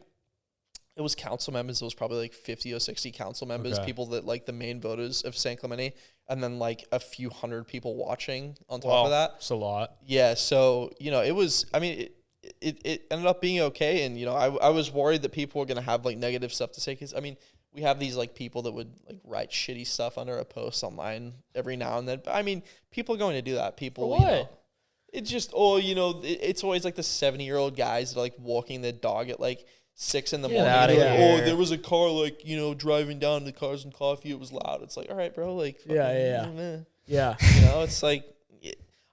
it was council members. It was probably like 50 or 60 council members, people that like the main voters of San Clemente, and then like a few hundred people watching on top of that. It's a lot. Yeah. So, you know, it was, I mean, it ended up being okay. And, you know, I was worried that people were going to have like negative stuff to say. Cause I mean, we have these like people that would like write shitty stuff under a post online every now and then. But I mean, people are going to do that. People, you know, it's just, you know, it's always like the 70-year-old guys that are like walking their dog at like 6 in the morning. Like, there was a car, like, you know, driving down the Cars and Coffee. It was loud. It's like, all right, bro. Like, yeah. You know, it's like,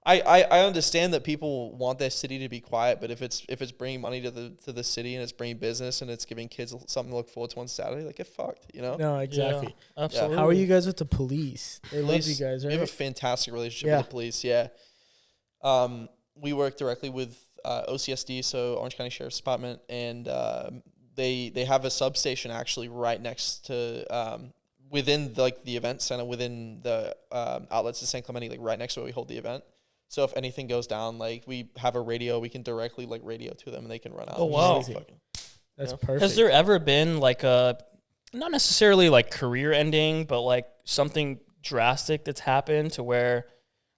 I understand that people want their city to be quiet, but if it's bringing money to the city and it's bringing business and it's giving kids something to look forward to on Saturday, like, get fucked, you know? No, exactly. Yeah, absolutely. How are you guys with the police? They love you guys, right? We have a fantastic relationship with the police. Yeah. We work directly with OCSD, so Orange County Sheriff's Department, and they have a substation actually right next to within the event center, within the outlets of San Clemente, like right next to where we hold the event. So if anything goes down, like we have a radio, we can directly like radio to them, and they can run out. Oh wow, that's perfect. Has there ever been like a not necessarily like career ending, but like something drastic that's happened to where?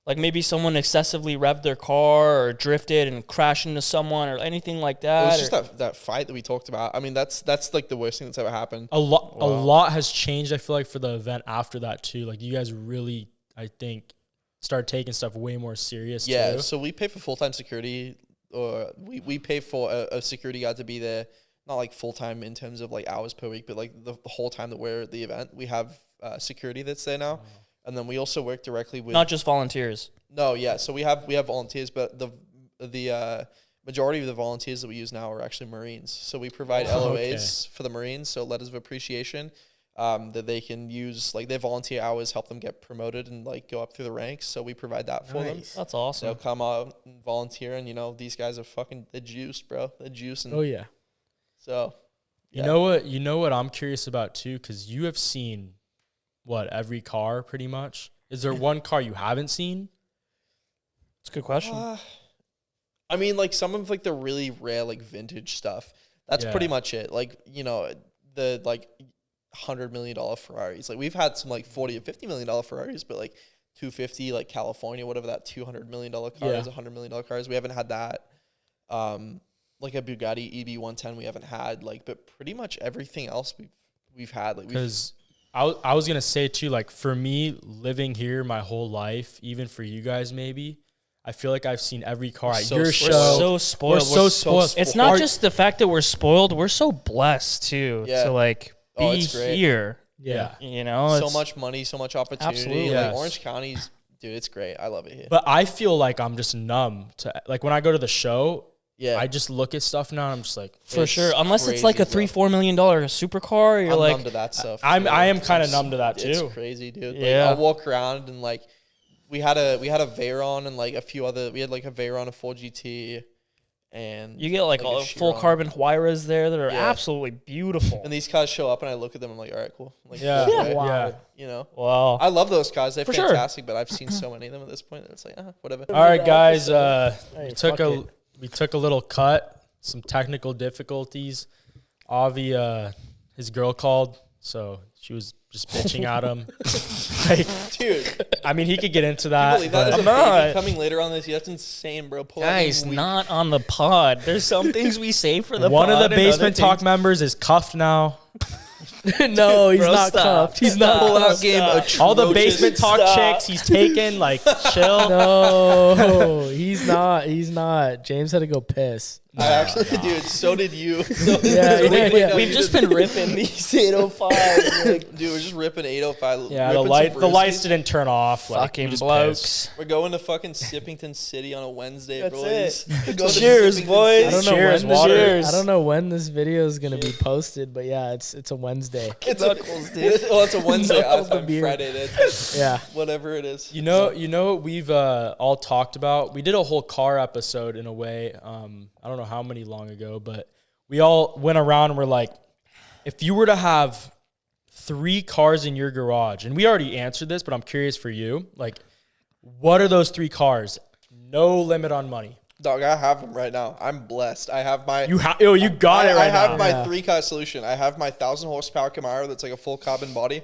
Like maybe someone excessively revved their car or drifted and crashed into someone or anything like that. It was just that fight that we talked about. I mean, that's like the worst thing that's ever happened. A lot has changed, I feel like, for the event after that too. Like you guys really, I think, start taking stuff way more serious. Yeah, too. so we pay for full-time security, or we pay for a security guard to be there, not like full-time in terms of like hours per week, but like the whole time that we're at the event. We have security that's there now. And then we also work directly with... Not just volunteers. No, yeah. So we have volunteers, but the majority of the volunteers that we use now are actually Marines. So we provide LOAs for the Marines, so letters of appreciation, that they can use, like their volunteer hours help them get promoted and like go up through the ranks. So we provide that for them. That's awesome. They'll come out and volunteer, and you know these guys are they're juiced, bro. They're juicing. Oh yeah. So you know what I'm curious about too, because you have seen every car pretty much. Is there one car you haven't seen? It's a good question. I mean, like some of like the really rare like vintage stuff. That's pretty much it. Like, you know, the like $100 million Ferraris. Like we've had some like $40 or $50 million Ferraris, but like 250 like California, whatever that $200 million car is, $100 million cars. We haven't had that. Like a Bugatti EB110 we haven't had. Like, but pretty much everything else we've had. Like because I was gonna say too, like for me living here my whole life, even for you guys maybe, I feel like I've seen every car at your show. We're so spoiled. We're so spoiled. It's not just the fact that we're spoiled. We're so blessed too to like be here. Yeah, you know, so much money, so much opportunity. Absolutely. Like Orange County's, dude, it's great. I love it here. But I feel like I'm just numb to like when I go to the show. Yeah, I just look at stuff now and I'm just like, for sure. Unless it's like a $3-4 million supercar, you're like numb to that stuff. I am kind of numb to that too. It's crazy, dude. Yeah, like, I'll walk around and like we had a Veyron and like a few other. We had like a Veyron, a 4GT, and you get like all full carbon Huayras there that are absolutely beautiful. And these cars show up and I look at them. I'm like, all right, cool. I'm like, yeah. You know, wow. I love those cars. They're fantastic, but I've seen so many of them at this point. It's like, whatever. All right, guys. We took a little cut. Some technical difficulties. Avi, his girl called, so she was just bitching at him. Dude, I mean, he could get into that. I'm not coming later on this. That's insane, bro. Guys, not on the pod. There's some things we say for the pod. One of the Basement Talk members is cuffed now. No, he's not cuffed. He's not pull-out game. All the Basement Talk chicks he's taken, like, chill. No, he's not. He's not. James had to go piss. I actually, dude, so did you. So We've just been ripping these 805s. Like, dude, we're just ripping 805. Yeah, the lights didn't turn off. Fucking blokes. We're going to fucking Sippington City on a Wednesday, That's boys. it. Cheers, boys. I don't know Cheers, when water. Cheers. I don't know when this video is gonna be posted, but yeah, it's a Wednesday. It's Knuckles, dude. Well, it's a Wednesday. Our time, Friday. Then. Yeah, whatever it is. You know what we've all talked about? We did a whole car episode in a way. I don't know how many long ago, but we all went around and were like, if you were to have 3 cars in your garage, and we already answered this, but I'm curious for you, like, what are those 3 cars? No limit on money. Dog, I have them right now. I'm blessed. I have my... You got it right now. I have my 3-car solution. I have my 1,000 horsepower Camaro that's like a full carbon body.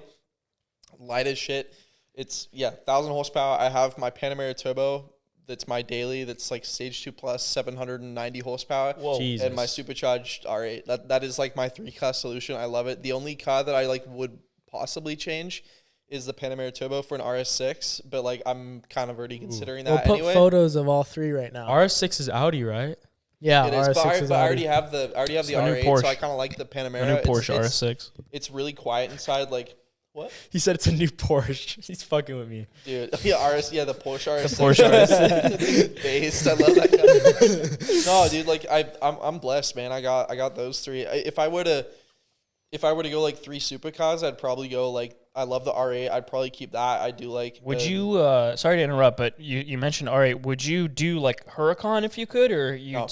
Light as shit. It's, 1,000 horsepower. I have my Panamera Turbo. That's my daily. That's like stage 2 plus 790 horsepower. Whoa. Jesus. And my supercharged R8. That is like my 3-car solution. I love it. The only car that I like would possibly change is the Panamera Turbo for an RS6, but like I'm kind of already considering that we'll anyway. put photos of all 3 right now. RS6 is Audi, right? Yeah, It is, RS6 is but I Audi. already have the R8, Porsche. so I kind of like the Panamera. A new Porsche It's- RS6. It's really quiet inside. Like what? He said it's a new Porsche. He's fucking with me. Dude, the Porsche RS. The Porsche RS6. Based, I love that guy. No, dude, like I'm blessed, man. I got those 3. If I were to go like 3 supercars, I'd probably go like I love the R8. I'd probably keep that. I do like. Would you? Sorry to interrupt, but you mentioned R8. Would you do like Huracan if you could, or you? No.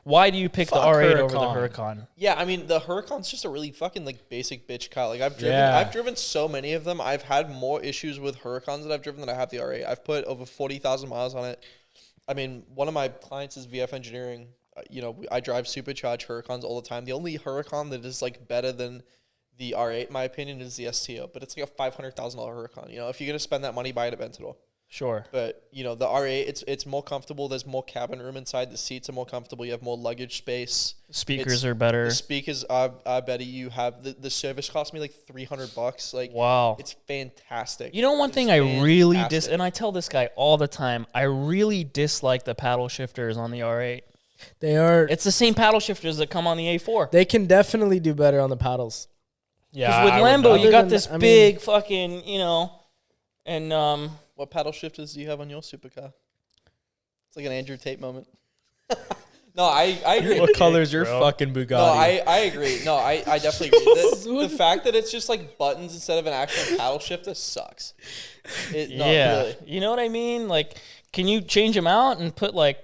Why do you pick the Fuck R8 over the Huracan. Huracan? Yeah, I mean the Huracan's just a really fucking like basic bitch car. Like I've driven so many of them. I've had more issues with Huracans that I've driven than I have the R8. I've put over 40,000 miles on it. I mean, one of my clients is VF Engineering. I drive supercharged Huracans all the time. The only Huracan that is like better than the R8, in my opinion, is the STO. But it's like a $500,000 Huracan. If you're gonna spend that money, buy it at Aventador. Sure. But the R8, it's more comfortable. There's more cabin room inside. The seats are more comfortable. You have more luggage space. Speakers are better. The speakers are better. You have the service cost me like $300. Like Wow. it's fantastic. One thing I really and I tell this guy all the time, I really dislike the paddle shifters on the R8. They are. It's the same paddle shifters that come on the A4. They can definitely do better on the paddles. Because with Lambo, you got this big fucking, and What paddle shifters do you have on your supercar? It's like an Andrew Tate moment. No, I agree. What color is your fucking Bugatti? No, I agree. No, I definitely agree. The fact that it's just like buttons instead of an actual paddle shifter sucks. Really. You know what I mean? Like, can you change them out and put like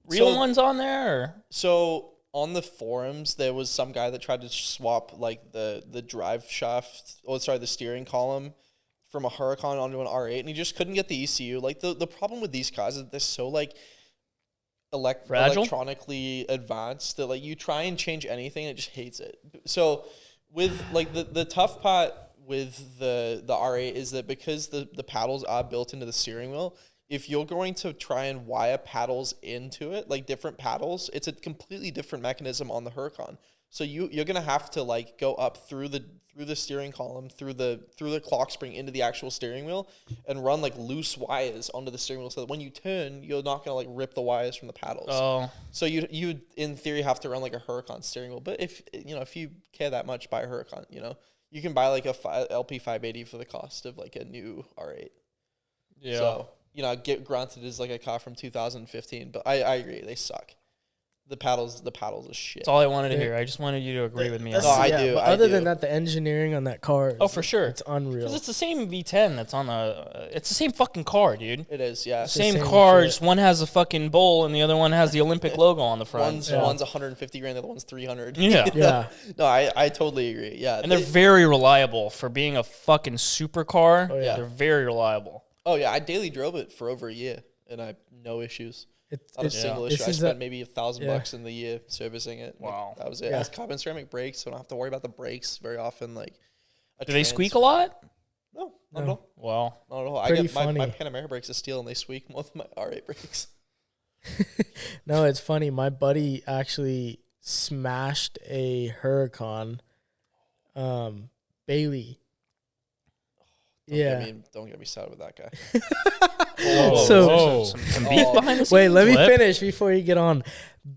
real ones on there? Or? So on the forums, there was some guy that tried to swap like the drive shaft, the steering column from a Huracan onto an R8, and he just couldn't get the ECU. Like the problem with these cars is they're so like electronically advanced that like you try and change anything, it just hates it. So with like the tough part with the R8 is that because the paddles are built into the steering wheel, if you're going to try and wire paddles into it, like different paddles, it's a completely different mechanism on the Huracan. So you're gonna have to like go up through the steering column, through the clock spring into the actual steering wheel, and run like loose wires onto the steering wheel, so that when you turn, you're not gonna like rip the wires from the paddles. Oh, so you in theory have to run like a Huracan steering wheel. But if you care that much, buy a Huracan. You can buy like a LP 580 for the cost of like a new R8. Yeah. So granted, it's like a car from 2015, but I agree, they suck. The paddles are shit. That's all I wanted to hear. I just wanted you to agree with me. No, I do. But other than that, the engineering on that car, for sure, it's unreal. Because it's the same V10 that's on the. It's the same fucking car, dude. It is, yeah. Same car. Just one has a fucking bowl and the other one has the Olympic logo on the front. One's 150 grand, the other one's 300. Yeah, yeah. No, I totally agree. Yeah, and they're very reliable for being a fucking supercar. Oh, yeah. They're very reliable. Oh yeah, I daily drove it for over a year, and I no issues. Not a single issue. I spent maybe $1,000 in the year servicing it. Wow, like, that was it. Yeah. It has carbon ceramic brakes, so I don't have to worry about the brakes very often. Like, do they squeak a lot? No, not at all. Well, not at all. Pretty my Panamera brakes are steel, and they squeak more than my R8 brakes. No, it's funny. My buddy actually smashed a Huracan, Bailey. Don't get me started with that guy. Some beef behind the scenes. Wait, let me finish before you get on.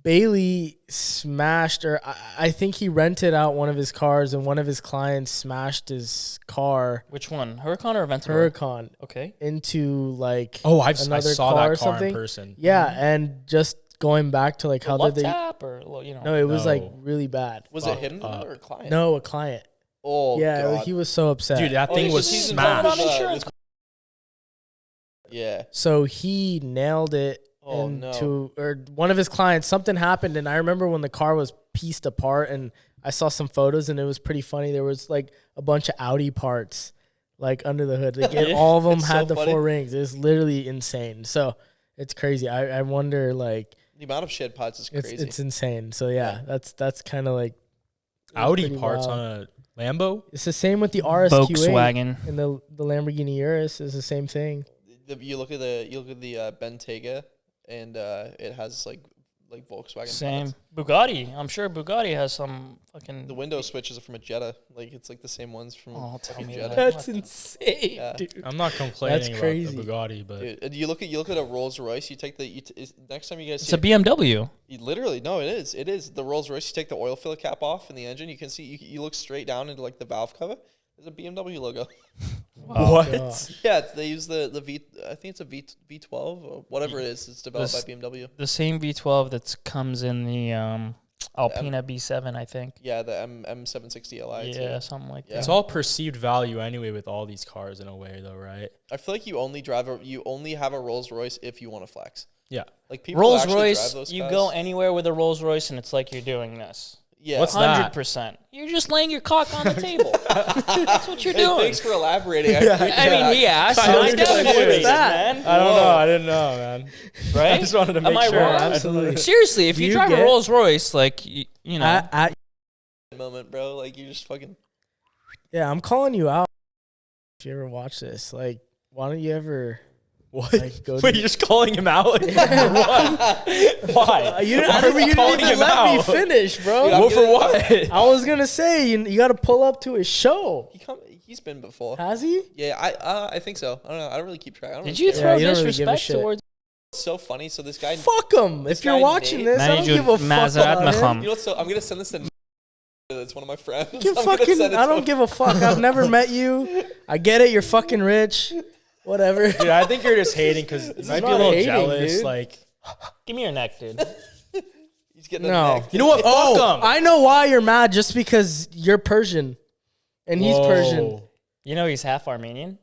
Bailey smashed, or I think he rented out one of his cars, and one of his clients smashed his car. Which one, Huracan or Aventador? Huracan. Okay. Into like I another saw car that or car something. in person. Yeah, and just going back to like how did they? Tap or No, it was like really bad. Was it him or a client? No, a client. Oh yeah, God. he was so upset. Dude, that thing was smashed. Yeah. So he nailed it. Or one of his clients, something happened, and I remember when the car was pieced apart, and I saw some photos, and it was pretty funny. There was like a bunch of Audi parts like under the hood. Like all of them had the 4 rings. It was literally insane. So it's crazy. I wonder, like, the amount of shit parts is crazy. It's insane. So yeah. that's kind of like Audi parts on a Lambo. It's the same with the RS Volkswagen and the Lamborghini Urus is the same thing. You look at the Bentayga. And it has like Volkswagen. Same. Parts. Bugatti. I'm sure Bugatti has some fucking. The window switches are from a Jetta. Like it's like the same ones from. Oh, tell me Jetta. That's insane, Yeah. dude. I'm not complaining That's crazy. about the Bugatti, but Dude, you look at a Rolls Royce. You take next time you guys. It's a BMW. Literally, no, it is. It is the Rolls Royce. You take the oil filler cap off in the engine. You can see. You look straight down into like the valve cover. There's a BMW logo. what? Yeah, they use the V. I think it's a V12 or whatever it is. It's developed by BMW. The same V12 that comes in the Alpina B7, I think. Yeah, the M760 Li. Yeah, too. something like Yeah. that. It's all perceived value anyway with all these cars in a way, though, right? I feel like you only have a Rolls Royce if you want to flex. Yeah. Like people Rolls actually Royce, drive those you cars. go anywhere with a Rolls Royce and it's like you're doing this. Yeah. What's that? 100%. You're just laying your cock on the table. That's what you're Hey, doing. thanks for elaborating. I mean, he asked. And I demonstrated, man. I don't know. I didn't know, man. Right? I just wanted to make Am I sure. wrong? Absolutely. Seriously, if you drive a Rolls Royce, like, you know. Moment, bro. Like you just fucking. Yeah, I'm calling you out. If you ever watch this, like, why don't you ever? What? Like, go Wait, you're just calling him out? Like, for what? Why? You Why are you calling didn't him let me out? finish, bro. Dude, Well, for what? I was gonna say you got to pull up to his show. He's been before. Has he? Yeah, I think so. I don't know. I don't really keep track. I don't Did really you care. throw you don't really give a disrespect shit. towards It's so funny. So this guy. Fuck him. If you're guy watching Nate- this, I don't give a fuck about him. You know what? So I'm gonna send this to. That's one of my friends. I don't give a fuck. I've never met you. I get it. You're fucking rich. Whatever. Dude, I think you're just hating because you might be a not little hating, jealous. dude. Like, Give me your neck, dude. He's getting No. neck. you know what? Fuck him. I know why you're mad. Just because you're Persian, and he's Persian. You know he's half Armenian?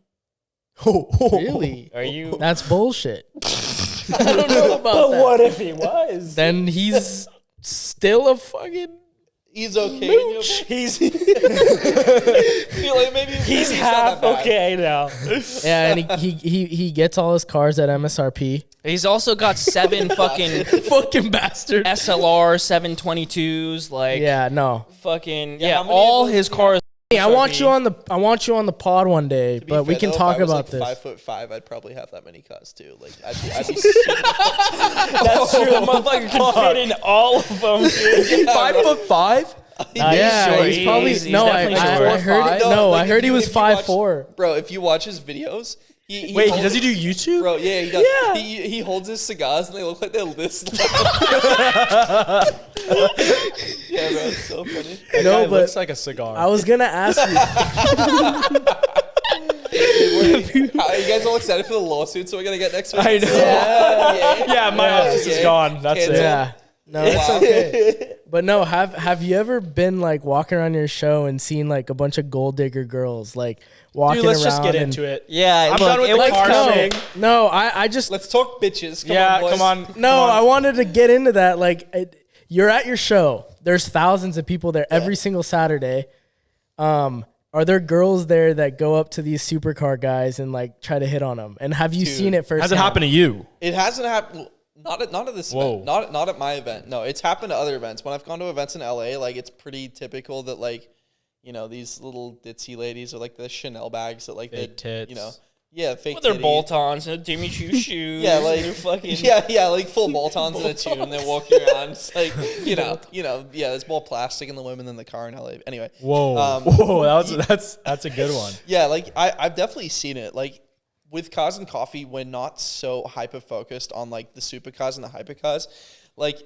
Really? Are you? That's bullshit. I don't know about that. What if he was? Then he's still a fucking. He's okay. He's Like maybe he's not half that bad. okay now. Yeah, and he gets all his cars at MSRP. He's also got 7 fucking Fucking bastard. SLR 722s, like Yeah, no. fucking Yeah, how many all of his those- cars. Hey, I want you on the pod one day, To be but we fair, can though, talk if I was, about like, this. 5'5", I'd probably have that many cars too. Like I'd be That's true. The motherfucker can fit in all of them. Dude. 5'5"? Yeah, short. he's probably He's no. definitely short. I heard. No, No, like, I heard if he you- was if you watch- 5'4". bro. If you watch his videos, he Wait, holds- does he do YouTube? Bro, yeah, he does. Yeah. He holds his cigars and they look like they're this loud. Yeah, bro, it's so funny. That No, guy but looks like a cigar. I was gonna ask you. You guys all excited for the lawsuit? So we're gonna get next week. I know. Yeah, my office is yeah. gone. That's Cancel. it. Yeah. No, it's Wow. okay. But no, have you ever been like walking around your show and seen like a bunch of gold digger girls like walking Dude, let's around? just get and- into it. Yeah, I'm look, done with it the was car No, thing. no, I just Let's talk bitches. Yeah, on, boys. come on. no, I wanted to get into that. Like, you're at your show. There's thousands of people there every single Saturday. Are there girls there that go up to these supercar guys and like try to hit on them? And have you seen it first? Has it happened to you? It hasn't happened. Not at this Whoa. event. Not at my event. No, it's happened to other events. When I've gone to events in LA, like it's pretty typical that like, you know, these little ditzy ladies are like the Chanel bags that like Fake tits. you know, yeah, fake with their titties. bolt-ons and Jimmy Choo shoes. Yeah, like they're fucking. yeah, like full bolt-ons in a tune. They're walking around. It's like you know, yeah. There's more plastic in the women than the car in LA. Anyway, Whoa, whoa, that's a good one. yeah, like I've definitely seen it. Like with Cars and Coffee, we're not so hyper focused on like the supercars and the hypercars. Like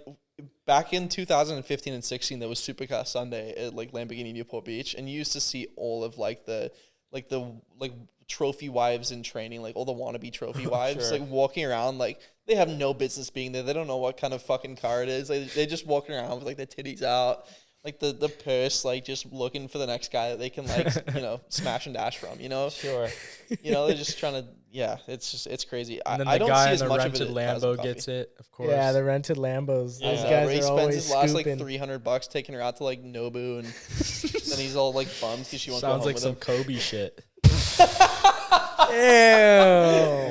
back in 2015 and 16, there was Supercar Sunday at like Lamborghini Newport Beach, and you used to see all of like the trophy wives in training, like all the wannabe trophy wives, like walking around like they have no business being there. They don't know what kind of fucking car it is. They're just walking around with like their titties out, like the purse, like just looking for the next guy that they can like, you know, smash and dash from, you know? Sure. You know, they're just trying to, it's crazy. And then I the don't guy see in as the much of rented it as Lambo Coffee. gets it, of course. Yeah, the rented Lambos. Those Yeah. guys Ray are spends always his last like scooping. $300 taking her out to like Nobu, and then he's all like bummed because she won't go Sounds home like with some him. Kobe shit. Ew.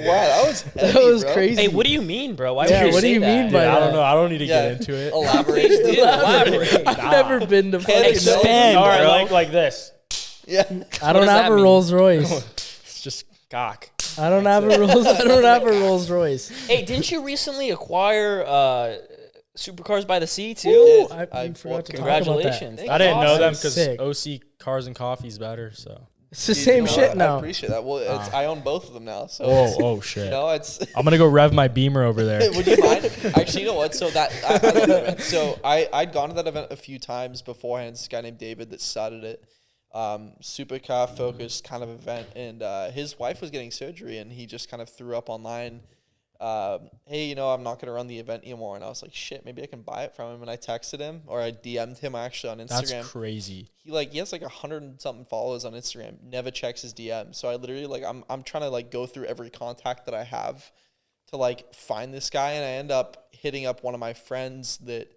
Wow, That was bro. crazy. Hey, what do you mean, bro? Why Yeah, would you what do say you that? mean by I that? don't know. I don't need to Yeah. get into it. Elaborate. Elaborate. I've never been to fucking Expand, All right, bro. like this. Yeah. I don't does have that a mean? Rolls Royce. It's just cock. I don't have a Rolls Royce. Hey, didn't you recently acquire Supercars by the Sea too? Ooh. I I- forgot to talk about that. Congratulations. Thank I didn't know them That's because sick. OC Cars and Coffee's better. So. It's the Dude, same you know shit what? now. I appreciate that. Well, it's, I own both of them now, so Oh shit. you know, it's. I'm gonna go rev my Beamer over there. Would you mind? Actually, you know what? So that I love that event. So I'd gone to that event a few times beforehand. This guy named David that started it. Supercar focused kind of event, and his wife was getting surgery, and he just kind of threw up online, hey, you know, I'm not gonna run the event anymore. And I was like, shit, maybe I can buy it from him. And I texted him, or I DM'd him actually on Instagram. That's crazy. He has like 100 and something followers on Instagram, never checks his DM. So I literally like I'm trying to like go through every contact that I have to like find this guy, and I end up hitting up one of my friends that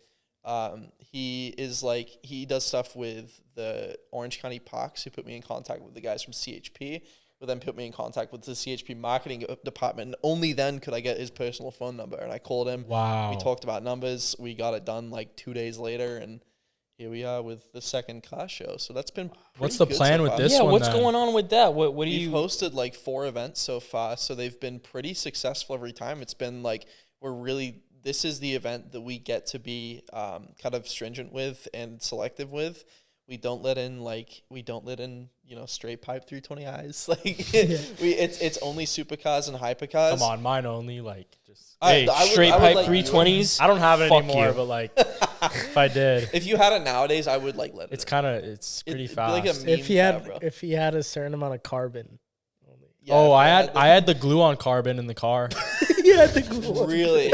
he does stuff with the Orange County Parks. He put me in contact with the guys from CHP, who then put me in contact with the CHP marketing department, and only then could I get his personal phone number. And I called him. Wow. We talked about numbers. We got it done like 2 days later, and here we are with the second car show. So that's been What's pretty the good plan so with far. this Yeah, one what's then? going on with that? What do We've you? hosted like 4 events so far, so they've been pretty successful every time. It's been like this is the event that we get to be kind of stringent with and selective with. We don't let in you know, straight pipe 320 eyes. Like it's only supercars and hypercars. Come on, mine only. Like just. Hey, straight pipe let you- 320s. I don't have it Fuck anymore, you. but like, if I did, If you had it nowadays, I would like let it. it's in. pretty It'd be fast. like a meme If he car, had bro. a certain amount of carbon. Yeah, Oh, if I had the glue on carbon in the car. Yeah, the glue. really.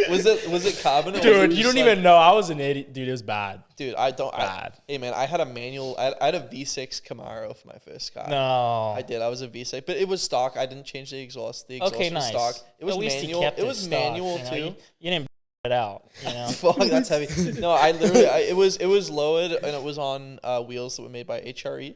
Was it carbon? Or was it Dude, you just don't like- even know. I was an idiot. Dude, it was bad. Dude, I don't. Bad. Hey man, I had a manual. I had a V6 Camaro for my first car. No. I did. I was a V6, but it was stock. I didn't change the exhaust. The exhaust Okay, was nice. stock. It was At least he manual. kept It his was stock, manual you know? too. You didn't it out. You know. Fuck, that's heavy. No, I literally. It was lowered, and it was on wheels that were made by HRE.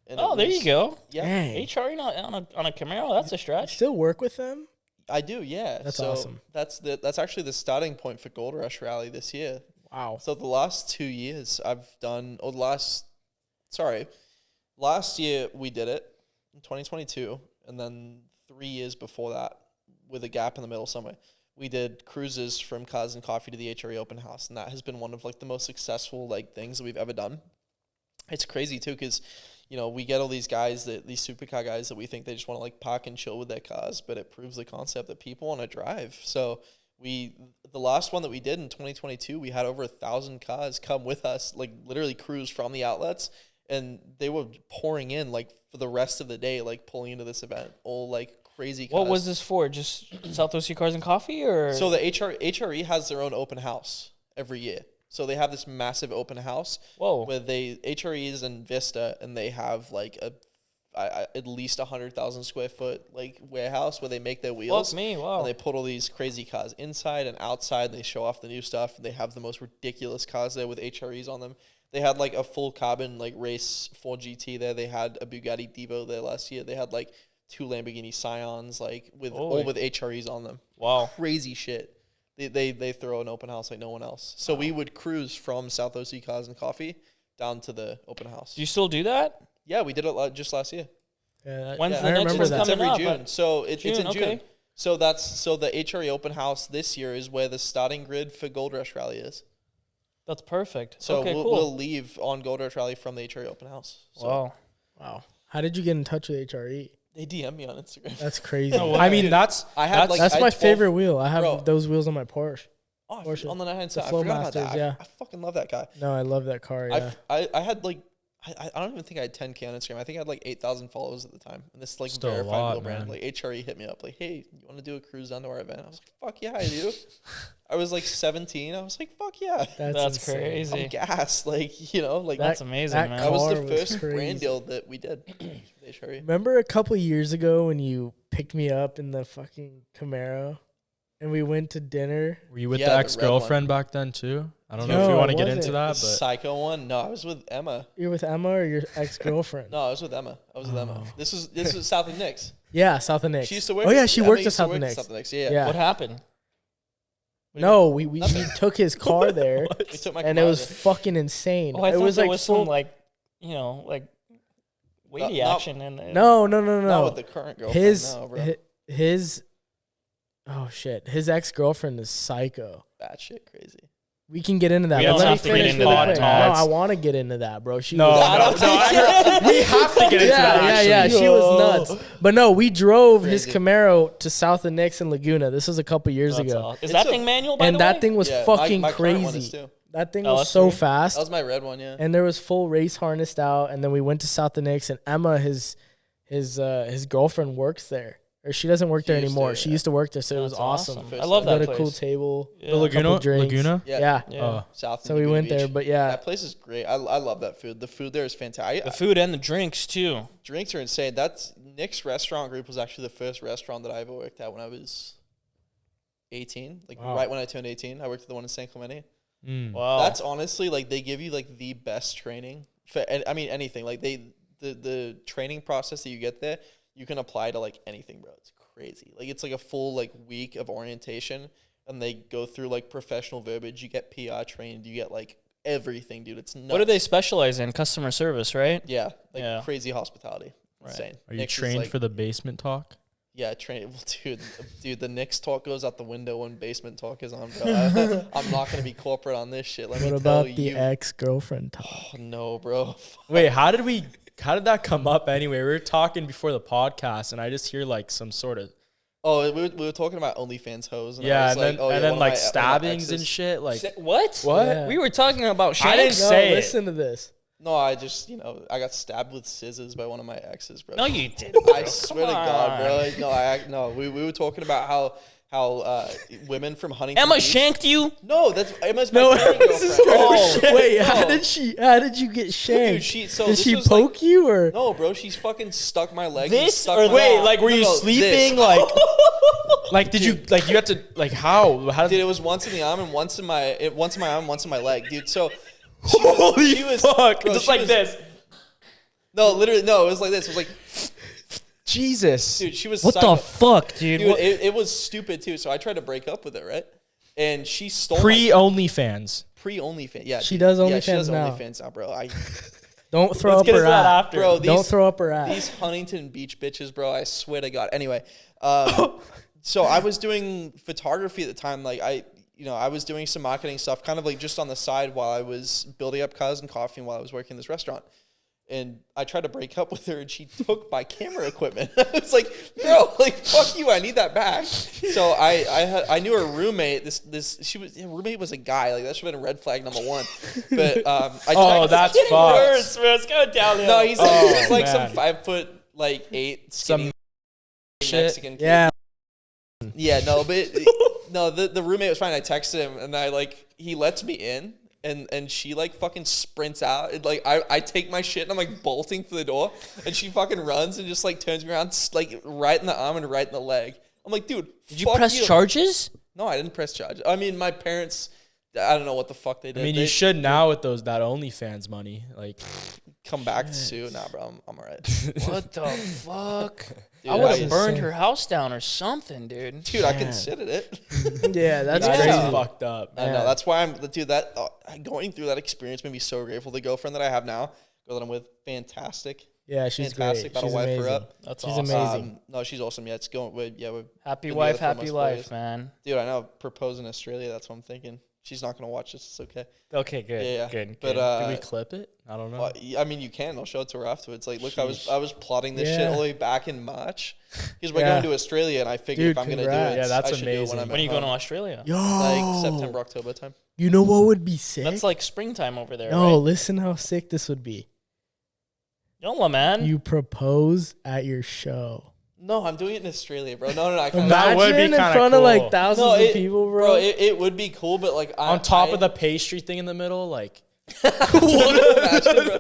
And Oh, it there was- you go. Yeah, Dang. HRE on a Camaro. That's a You stretch. still work with them? I do. Yeah, That's so awesome. That's actually the starting point for Gold Rush Rally this year. Wow. So the last 2 years I've done, last year we did it in 2022, and then 3 years before that, with a gap in the middle somewhere, we did cruises from Cars and Coffee to the HRE Open House, and that has been one of like the most successful like things that we've ever done. It's crazy too, because you know we get all these guys these supercar guys that we think they just want to like park and chill with their cars, but it proves the concept that people want to drive. So the last one that we did in 2022, we had over 1,000 cars come with us, like literally cruise from the outlets, and they were pouring in like for the rest of the day, like pulling into this event, all like crazy cars. What was this for? Just South OC Cars and Coffee, or So the HRE has their own open house every year. So they have this massive open house whoa? where HRE is in Vista, and they have like at least 100,000 square foot like warehouse where they make their wheels. Fuck me! Wow. And they put all these crazy cars inside and outside. They show off the new stuff. They have the most ridiculous cars there with HREs on them. They had like a full carbon like race 4GT there. They had a Bugatti Divo there last year. They had like 2 Lamborghini Scions like all with HREs on them. Wow. Crazy shit. They throw an open house like no one else. So we would cruise from South OC Cars and Coffee down to the open house. Do you still do that? Yeah, we did it just last year. Yeah, When's Yeah. the I next remember one that. It's coming every up? June. So it's in June, June. okay. So the HRE open house this year is where the starting grid for Gold Rush Rally is. That's perfect. So okay, we'll cool. leave on Gold Rush Rally from the HRE open house. So Wow. Wow. How did you get in touch with HRE? They DM me on Instagram. That's crazy. I mean, that's my favorite wheel. I have those wheels on my Porsche. Oh, Porsche. On the 9 side. I Flow forgot Masters, about that. yeah. I fucking love that guy. No, I love that car. Yeah. I had like, I don't even think I had 10K on Instagram. I think I had like 8,000 followers at the time. And this like Still verified a lot, wheel brand, man. like HRE hit me up like, hey, you want to do a cruise down to our event? I was like, fuck yeah, I do. I was like 17. I was like, fuck yeah. That's crazy. I'm gassed. Like, you know, like That's amazing, man. that was the car first crazy. brand deal that we did. with HRE. Remember a couple years ago when you picked me up in the fucking Camaro and we went to dinner? Were you with Yeah, the the ex-girlfriend back then too? I don't know No, if you I want to get wasn't. into that, The but psycho one? No, I was with Emma. You're with Emma or your ex-girlfriend? No, I was with Emma. This was South of Nix. Yeah, South of Nix. She used to work. Oh yeah, she Emma worked at used to South work of at Nix. South of Nix. Yeah. Yeah. What happened? No, we took his car there, We took my and it Camaro was there. fucking insane. Oh, I it thought was there like was full, some like, you know, like weighty Not- action in it. no. Not with the current girlfriend. His no, bro. his oh shit, his ex-girlfriend is psycho. Bad shit, crazy. We can get into that. We but don't let me have to get finish into really that, quick. Todd. No, I want to get into that, bro. She no, was we have to get into that. yeah, actually. she was nuts. But no, we drove his Crazy. Camaro to South of Nix and Laguna. This was a couple years That's ago. all. Is It's that a- thing manual, by And the that way? thing was Yeah, fucking my current one is crazy. too. That thing Oh, was that's so sweet. fast. That was my red one, yeah. And there was full race harnessed out. And then we went to South of Nix, and Emma, his girlfriend, works there. Or she doesn't work there She used to, anymore. She yeah. used to work there, so it was That's awesome. I love Got that a place. cool table. Yeah. The Laguna, couple drinks. Laguna. Yeah. Yeah. Oh. South. So and we Laguna went there, Beach. but yeah. That place is great. I love that food. The food there is fantastic. The food and the drinks too. Drinks are insane. That's Nick's restaurant group was actually the first restaurant that I ever worked at when I was 18. Like Wow. right when I turned 18, I worked at the one in San Clemente. Wow. That's honestly like they give you like the best training for. I mean anything. Like the training process that you get there, you can apply to like anything, bro. It's crazy. Like it's like a full like week of orientation, and they go through like professional verbiage. You get PR trained. You get like everything, dude. It's nuts. What do they specialize in? Customer service, right? Yeah, like Yeah. crazy hospitality. Right. Insane. Are you Nick's is, trained like- for the basement talk? Yeah, train. Well, dude, the Knicks talk goes out the window when basement talk is on, bro. I'm not gonna be corporate on this shit. Let What me about tell the you. ex-girlfriend talk? Oh, no, bro. Wait, how did that come up anyway? We were talking before the podcast, and I just hear like some sort of Oh, we were talking about OnlyFans hoes. And I yeah, was and like, then oh, yeah, and then one of like my stabbings and exes. shit. Like What? what? Yeah. We were talking about I didn't Shanks. No, say it. listen to this. No, I just I got stabbed with scissors by one of my exes, bro. No, you didn't. I swear to God, bro. Like, no, we were talking about how women from Huntington Emma Beach- shanked you? No, that's Emma's my No, current this is girlfriend. crazy. Wait, how no. did you get shanked? Did Did she poke you or? No, bro, she's fucking stuck my leg. This and stuck or my Wait, like were No, you no, sleeping? this. Like did you like you had to like how Dude, did it was once in the arm and once in my arm, once in my leg, dude. So holy she was- fuck? bro, Just she like was- this. No, literally, no. It was like this. It was like, Jesus. dude, she was What psycho. the fuck, dude? Dude, What- it was stupid too. So I tried to break up with her, right? And she stole Pre OnlyFans. pre OnlyFans. Yeah, She dude. does Yeah, she does OnlyFans now. OnlyFans now, bro. Don't throw Let's up get her into that at. after. Bro, Don't these throw up her at. these Huntington Beach bitches, bro. I swear to God. Anyway, so I was doing photography at the time. Like I was doing some marketing stuff, kind of like just on the side while I was building up cars and coffee and while I was working in this restaurant. And I tried to break up with her, and she took my camera equipment. I was like, "Bro, like, fuck you! I need that back." So I knew her roommate. Her roommate was a guy. Like that should have been a red flag number one. But Oh, that's fucked. Worse, man. It's going downhill. no. He's like man. some 5'8" Some skinny shit. Mexican kid. Yeah. Yeah, no, but no, the roommate was fine. I texted him and he lets me in and she like fucking sprints out. And, like I take my shit and I'm like bolting for the door and she fucking runs and just like turns me around like right in the arm and right in the leg. I'm like, dude, Did you press charges? No, I didn't press charge. I mean, my parents, I don't know what the fuck they did. I mean, they you should now with that OnlyFans money. Like, come back to sue. Nah, bro, I'm all right. What the fuck? Dude, I would that's have burned insane. her house down or something, dude. Dude, I considered it. Yeah, that's that's crazy. fucked up. I know. That's why going through that experience made me so grateful. The girlfriend that I have now, girl that I'm with, fantastic. Yeah, she's Fantastic. great. About to She's wife amazing. her up. That's She's awesome. amazing. No, she's awesome. Yeah, it's going. We're Happy been wife, together for happy almost 4 life, years. man. Dude, I know. Propose in Australia. That's what I'm thinking. She's not gonna watch this. It's okay. Okay, good. Yeah. Good. But Do we clip it? I don't know. I mean, you can. I'll show it to her afterwards. Like, look, I Sheesh. was plotting this shit all the way back in March because we're Yeah. going to Australia, and I figured Dude, if I'm gonna do congrats. it, Yeah, that's I should do it amazing. when I'm When are you at going to home. Australia? Yo, Like September, October time. You know what would be sick? That's like springtime over there. No, right? listen how sick this would be. Yola, man. You propose at your show. No, I'm doing it in Australia, bro. No, I can't. Imagine That would be in kinda front of like cool. thousands No, of people, bro. it would be cool, but like On top of the pastry thing in the middle, like imagine, bro.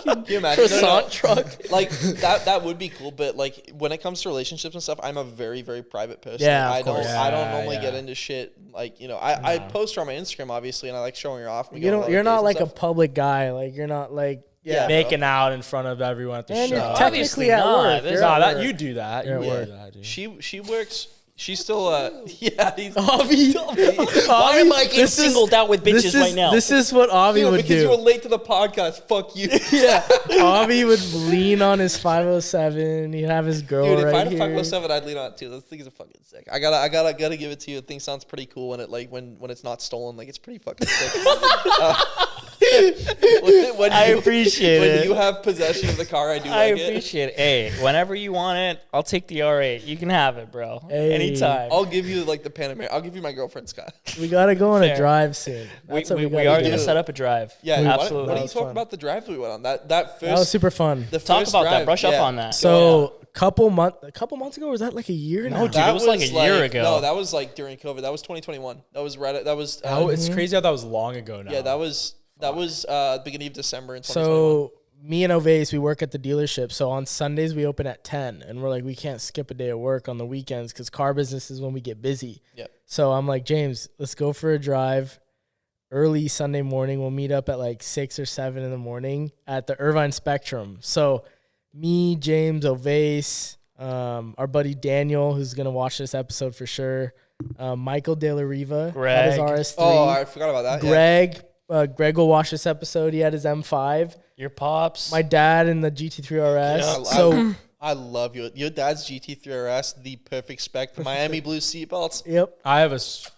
Can you imagine? croissant truck. Like that would be cool, but like when it comes to relationships and stuff, I'm a very, very private person. Yeah, of I course. don't normally Yeah. get into shit. Like, you know, I post her on my Instagram obviously, and I like showing her off. We go on a lot of You're not dates like and a stuff. public guy. Like you're not like Yeah, bro. making out in front of everyone at the And show. you're Obviously technically at not. work. There's You're Nah, at that work. you do that. You're You at do that, dude. She works. She's still yeah. He's Avi, Why am I getting singled out with bitches right now? This is what Avi would because you were do. late to the podcast. Fuck you. Yeah, Avi would lean on his 507. He'd have his girl Dude, if I right had a here. 507, I'd lean on it too. Those things are fucking sick. I gotta give it to you. The thing sounds pretty cool when it like when it's not stolen. Like it's pretty fucking sick. I appreciate when it. you have possession of the car, I do I like it. appreciate it. Hey, whenever you want it, I'll take the R8. You can have it, bro. Hey. Anytime. I'll give you like the Panamera. I'll give you my girlfriend's car. We gotta go on a Fair. drive soon. That's what we gotta are do. going to do. set up a drive. Yeah, absolutely. Why That don't you was talk fun. about the drive we went on? That first. That was super fun. The Talk first about that. drive, Brush up yeah. on that. So a couple months ago, was that like a year now? dude, it was like a year ago. No, that was like during COVID. That was 2021. That was right. That was. It's crazy how that was long ago now. Yeah, that was beginning of December in 2021. So me and Ovace, we work at the dealership. So on Sundays we open at 10, and we're like, we can't skip a day of work on the weekends because car business is when we get busy. Yeah. So I'm like, James, let's go for a drive early Sunday morning. We'll meet up at like 6 or 7 in the morning at the Irvine Spectrum. So me, James, Ovace, our buddy Daniel, who's gonna watch this episode for sure. Michael De La Riva had his Greg. RS3. Oh, I forgot about that. Greg will watch this episode. He had his M5. Your pops. My dad in the GT3 RS. Yeah, So, I love your dad's GT3 RS, the perfect spec, the Miami blue seatbelts, yep. I have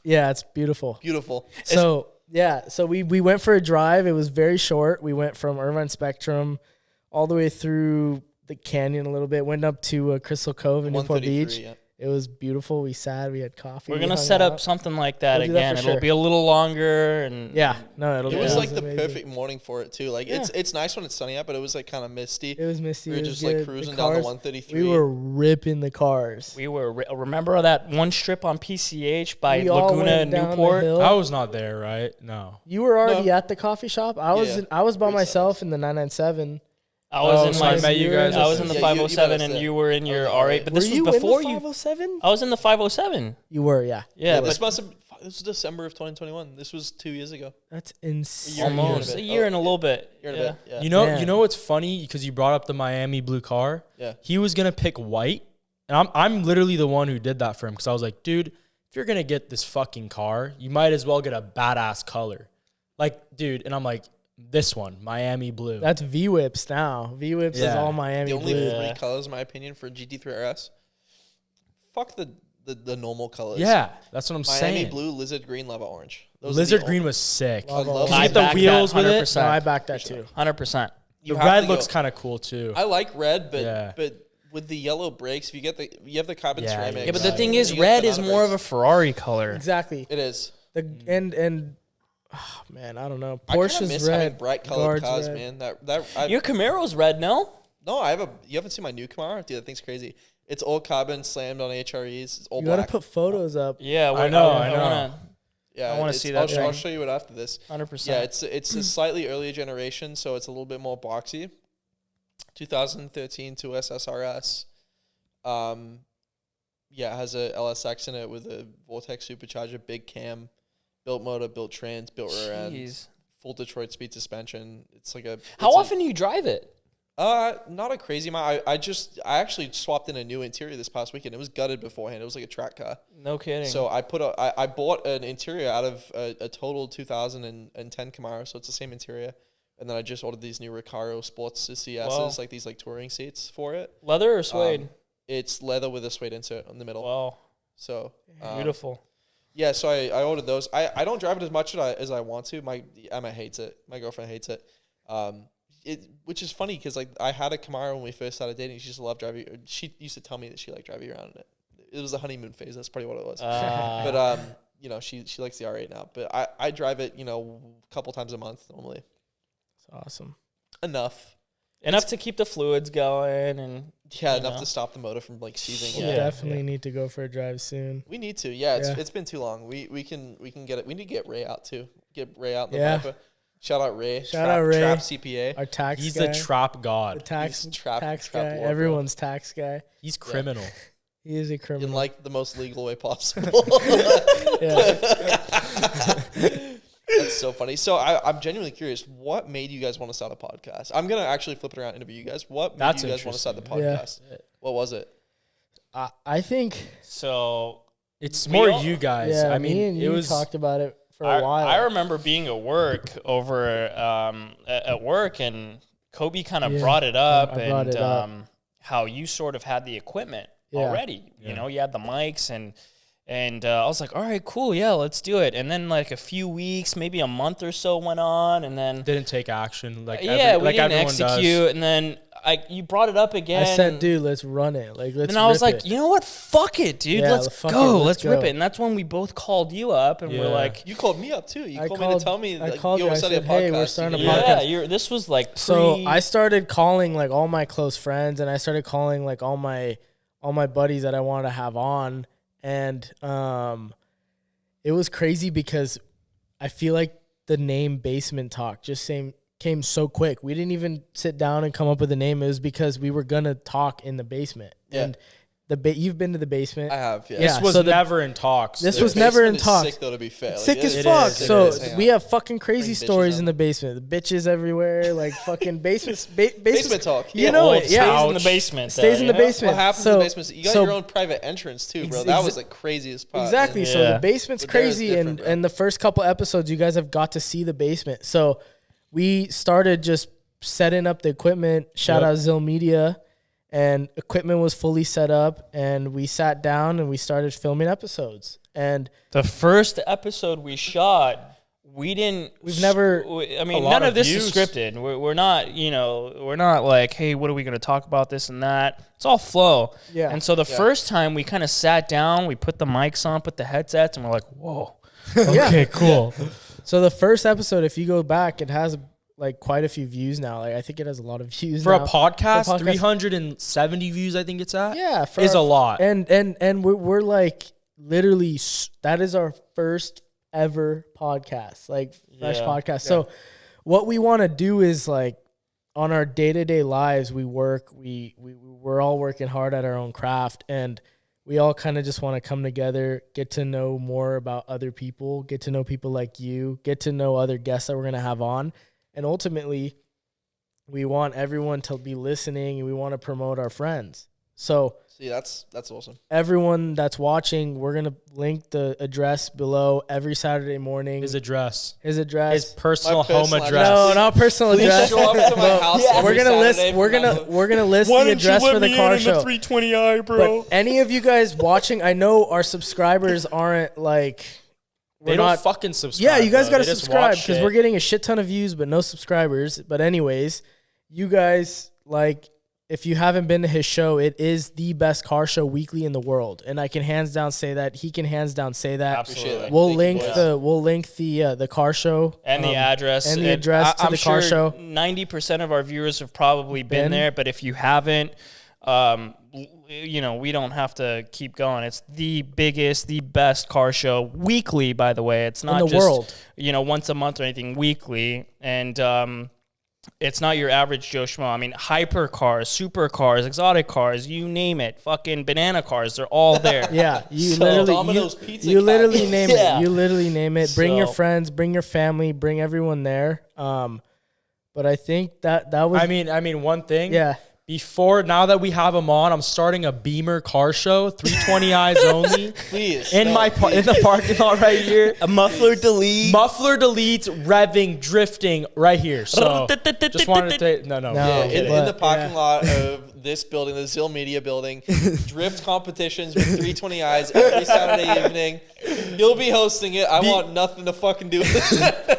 Yeah, it's beautiful. beautiful. So, yeah. So we went for a drive. It was very short. We went from Irvine Spectrum all the way through the canyon a little bit. Went up to Crystal Cove in Newport 133, Beach. yeah. It was beautiful. We sat. We had coffee. We're we going to hung set out. up something like that We'll do that again. for It'll sure. be a little longer. And Yeah. No, it'll It be was like the amazing. perfect morning for it too. Like Yeah. it's nice when it's sunny out, but it was like kind of misty. It was misty. We were it was just good. like cruising The down the cars, 133. We were ripping the cars. we were, remember that one strip on PCH by We all Laguna went and down the Newport? hill. I was not there, right? No. You were already No. at the coffee shop. I was. Yeah. I was by Great myself in the 997. I was Oh, in so I my, met you guys I at was in the Yeah, you- you met 507 us and there. you were in your Okay, R8, but this Were was you before in the you. 507? I was in the 507. You were, yeah. Yeah, this but must have. This was December of 2021. This was 2 years ago. That's insane. almost bit. a year Oh, and a little bit. You're in Yeah. a bit. Yeah. Man. You know what's funny? Because you brought up the Miami blue car. Yeah. He was gonna pick white, and I'm literally the one who did that for him because I was like, dude, if you're gonna get this fucking car, you might as well get a badass color, like, dude. And I'm like, this one, Miami blue. That's V-Whips now. V-Whips is Yeah. all Miami The only blue. three colors, in my opinion, for GT3 RS. Fuck the normal colors. yeah, that's what I'm Miami saying. blue, lizard green, lava orange. Those are Lizard the green only- was sick. I love Did you I get the back wheels that with it? 100%. No, I backed that too. 100%. You The have red to looks go- kind of cool too. I like red, but Yeah. with the yellow brakes, if you have the carbon Yeah, ceramic. Yeah, but the Right. thing you is, get red banana is more of a brakes. Ferrari color. Exactly. It is. The and oh, man, I don't know. I kinda Porsche's miss having red. bright colored guards cars, red. man. That Your Camaro's red, no? no, I have a. You haven't seen my new Camaro? Dude, that thing's crazy. It's all carbon, slammed on HREs. It's all You gotta black. put photos up. Yeah, I know. Yeah, I wanna it's- see that I'll thing. show you it after this. 100%. Yeah, it's a slightly earlier generation, so it's a little bit more boxy. 2013 to SSRS. Yeah, it has a LSX in it with a Vortex supercharger, big cam, built motor, built trans, built rear end, Jeez. full Detroit speed suspension. It's like a. How it's a- often do you drive it? Not a crazy amount. I actually swapped in a new interior this past weekend. It was gutted beforehand. It was like a track car. No kidding. So I bought an interior out of a total 2010 Camaro. So it's the same interior. And then I just ordered these new Recaro Sports CSs, Wow. like these like touring seats for it. Leather or suede? It's leather with a suede insert in the middle. Wow. So Beautiful. Yeah, so I ordered those. I don't drive it as much as I want to. Emma hates it. My girlfriend hates it. Which is funny because like I had a Camaro when we first started dating. She used to love driving. She used to tell me that she liked driving around in it. It was the honeymoon phase. That's probably what it was. But you know, she likes the R8 now. But I drive it, you know, a couple times a month normally. That's awesome. Enough to keep the fluids going and enough to stop the motor from like seizing. We definitely need to go for a drive soon. We need to. Yeah, it's been too long. We can get it. We need to get Ray out too. Get Ray out in the Viper. Shout out Ray. Shout out Ray. Trap CPA. Our tax He's guy. the trap god. The tax trap guy. war, Everyone's tax guy. He's criminal. He is a criminal. In like the most legal way possible. That's so funny. So I'm genuinely curious. What made you guys want to start a podcast? I'm going to actually flip it around and interview you guys. What made you guys want to start the podcast? Yeah. What was it? I think. So it's more you guys. Yeah, I mean, me and you talked about it for a while. I remember being at work at work, and Kobe kind of brought it up, how you sort of had the equipment already. You know, you had the mics and I was like, all right, cool, yeah, let's do it. And then like a few weeks, maybe a month or so went on, and then didn't take action. Like we didn't execute. And then you brought it up again. I said, dude, let's run it. Like, let's. And I was like, it. you know what? Fuck it, dude. Yeah, let's go. Let's rip it. And that's when we both called you up, and we're like, you called me up too. You called me to tell me. I called you. I said, hey, we're starting a podcast. Yeah, this was like so I started calling like all my close friends, and I started calling like all my buddies that I wanted to have on, and it was crazy because I feel like the name Basement Talk just came so quick. We didn't even sit down and come up with a name. It was because we were gonna talk in the basement. Yeah. And you've been to the basement. I have. Yeah. This was never in talks. This was never in talks. Sick though, to be fair. Sick as fuck. So we have fucking crazy stories in the basement. The bitches everywhere, like fucking basement talk. You know it. Yeah, stays in the basement. Stays in the basement. What happens in the basement? You got your own private entrance too, bro. That was the craziest part. Exactly. So the basement's crazy, and the first couple episodes, you guys have got to see the basement. So we started just setting up the equipment. Shout out Zill Media. And equipment was fully set up, and we sat down and we started filming episodes. And the first episode we shot, none of this is scripted. We're not like, hey, what are we going to talk about, this and that. It's all flow. Yeah. And so the first time we kind of sat down, we put the mics on, put the headsets, and we're like, whoa. Okay, cool. So the first episode, if you go back, it has like quite a few views now. Like I think it has a lot of views for a podcast. 370 views, I think it's at. Yeah, is a lot. And we're like literally that is our first ever podcast, like fresh podcast. Yeah. So what we want to do is like on our day-to-day lives, we work. We're all working hard at our own craft, and we all kind of just want to come together, get to know more about other people, get to know people like you, get to know other guests that we're gonna have on. And ultimately, we want everyone to be listening, and we want to promote our friends. So, see, that's awesome. Everyone that's watching, we're gonna link the address below every Saturday morning. His address. His personal home address. No, not personal address. Show up to my house. We're gonna list the address for the car show. 320i, bro. But any of you guys watching, I know our subscribers aren't like. They don't fucking subscribe. Yeah, you guys got to subscribe because we're getting a shit ton of views, but no subscribers. But anyways, you guys, like, if you haven't been to his show, it is the best car show weekly in the world, and I can hands down say that. He can hands down say that. Absolutely. We'll link the car show and the address and the address to the car show. 90% of our viewers have probably been there, but if you haven't, we don't have to keep going. It's the biggest, the best car show weekly, by the way. It's not in the just, world. Once a month or anything, weekly. And it's not your average Joe Schmo. I mean, hypercars, supercars, exotic cars, you name it. Fucking banana cars, they're all there. Yeah, you literally name it. You literally name it. Bring your friends, bring your family, bring everyone there. But I think that was. I mean, one thing. Yeah. now that we have him on, I'm starting a Beamer car show, 320 eyes only. Please. In the parking lot right here. A muffler delete. Muffler deletes, revving, drifting right here. So just wanted to say, no. Yeah, in the parking lot of this building, the Zill Media building, drift competitions with 320 eyes every Saturday evening. You'll be hosting it. I want nothing to fucking do with it.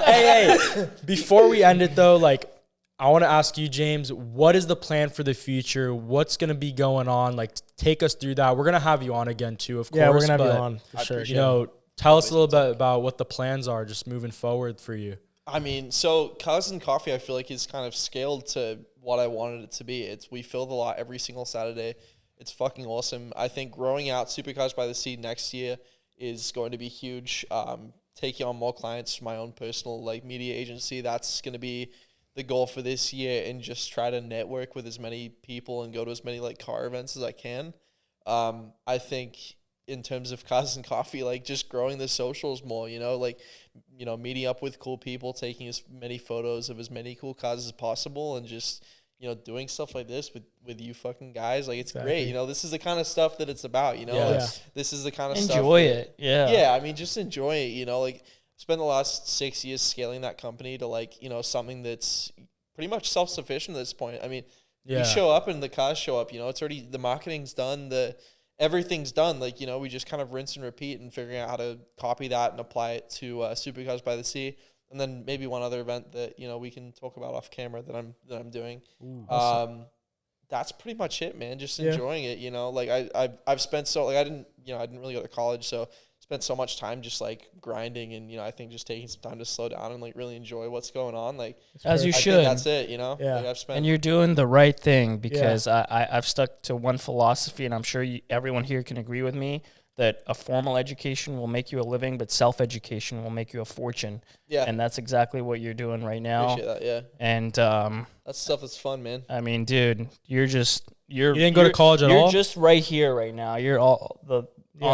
Hey, before we end it though, like, I want to ask you, James, what is the plan for the future? What's going to be going on? Like, take us through that. We're going to have you on again, too, of course. Yeah, we're going to have you on, for sure. You know, tell us a little bit about what the plans are just moving forward for you. I mean, so Cars and Coffee, I feel like is kind of scaled to what I wanted it to be. We fill the lot every single Saturday. It's fucking awesome. I think growing out Supercars by the Sea next year is going to be huge. Taking on more clients for my own personal like media agency, that's going to be the goal for this year, and just try to network with as many people and go to as many like car events as I can. I think in terms of Cars and Coffee, like just growing the socials more, like, meeting up with cool people, taking as many photos of as many cool cars as possible, and just, doing stuff like this with you fucking guys. Like, it's great. This is the kind of stuff that it's about, this is the kind of stuff. Enjoy it. Yeah. Yeah. I mean, just enjoy it, like, spent the last 6 years scaling that company to like, something that's pretty much self-sufficient at this point. I mean, we show up and the cars show up, it's already, the marketing's done, everything's done. Like, we just kind of rinse and repeat and figuring out how to copy that and apply it to Supercars by the Sea. And then maybe one other event that, we can talk about off camera that I'm doing. Ooh, awesome. That's pretty much it, man. Just enjoying it, like I've spent I didn't really go to college, so spent so much time just like grinding, and I think just taking some time to slow down and like really enjoy what's going on, like as you should. Think that's it, Yeah. Like I've spent, and you're doing the right thing, because I've stuck to one philosophy, and I'm sure everyone here can agree with me that a formal education will make you a living, but self-education will make you a fortune. Yeah, and that's exactly what you're doing right now. Appreciate that. Yeah, and that's stuff that's fun, man. I mean, dude, you didn't go to college at all. You're just right here right now. You're on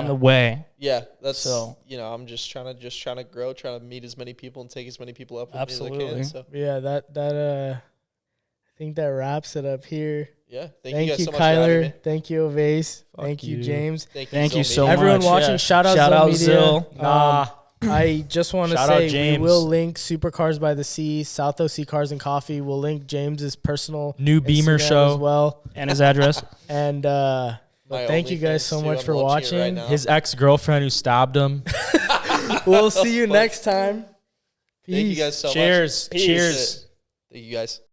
the way. Yeah, that's so. I'm just trying to grow, trying to meet as many people and take as many people up with Absolutely. me as I can. So. Yeah, that I think that wraps it up here. Yeah, thank you guys so much Kyler. for having me. Thank you, Ovase. Thank you, James. Thank you so much. Everyone watching, shout out Zill. I just want to say we will link Supercars by the Sea, South OC Cars and Coffee. We'll link James's personal new Beamer Instagram show as well, and his address. And thank you guys so much for watching. His ex-girlfriend who stabbed him. We'll see you next time. Peace. Thank you guys so much. Cheers. Thank you guys.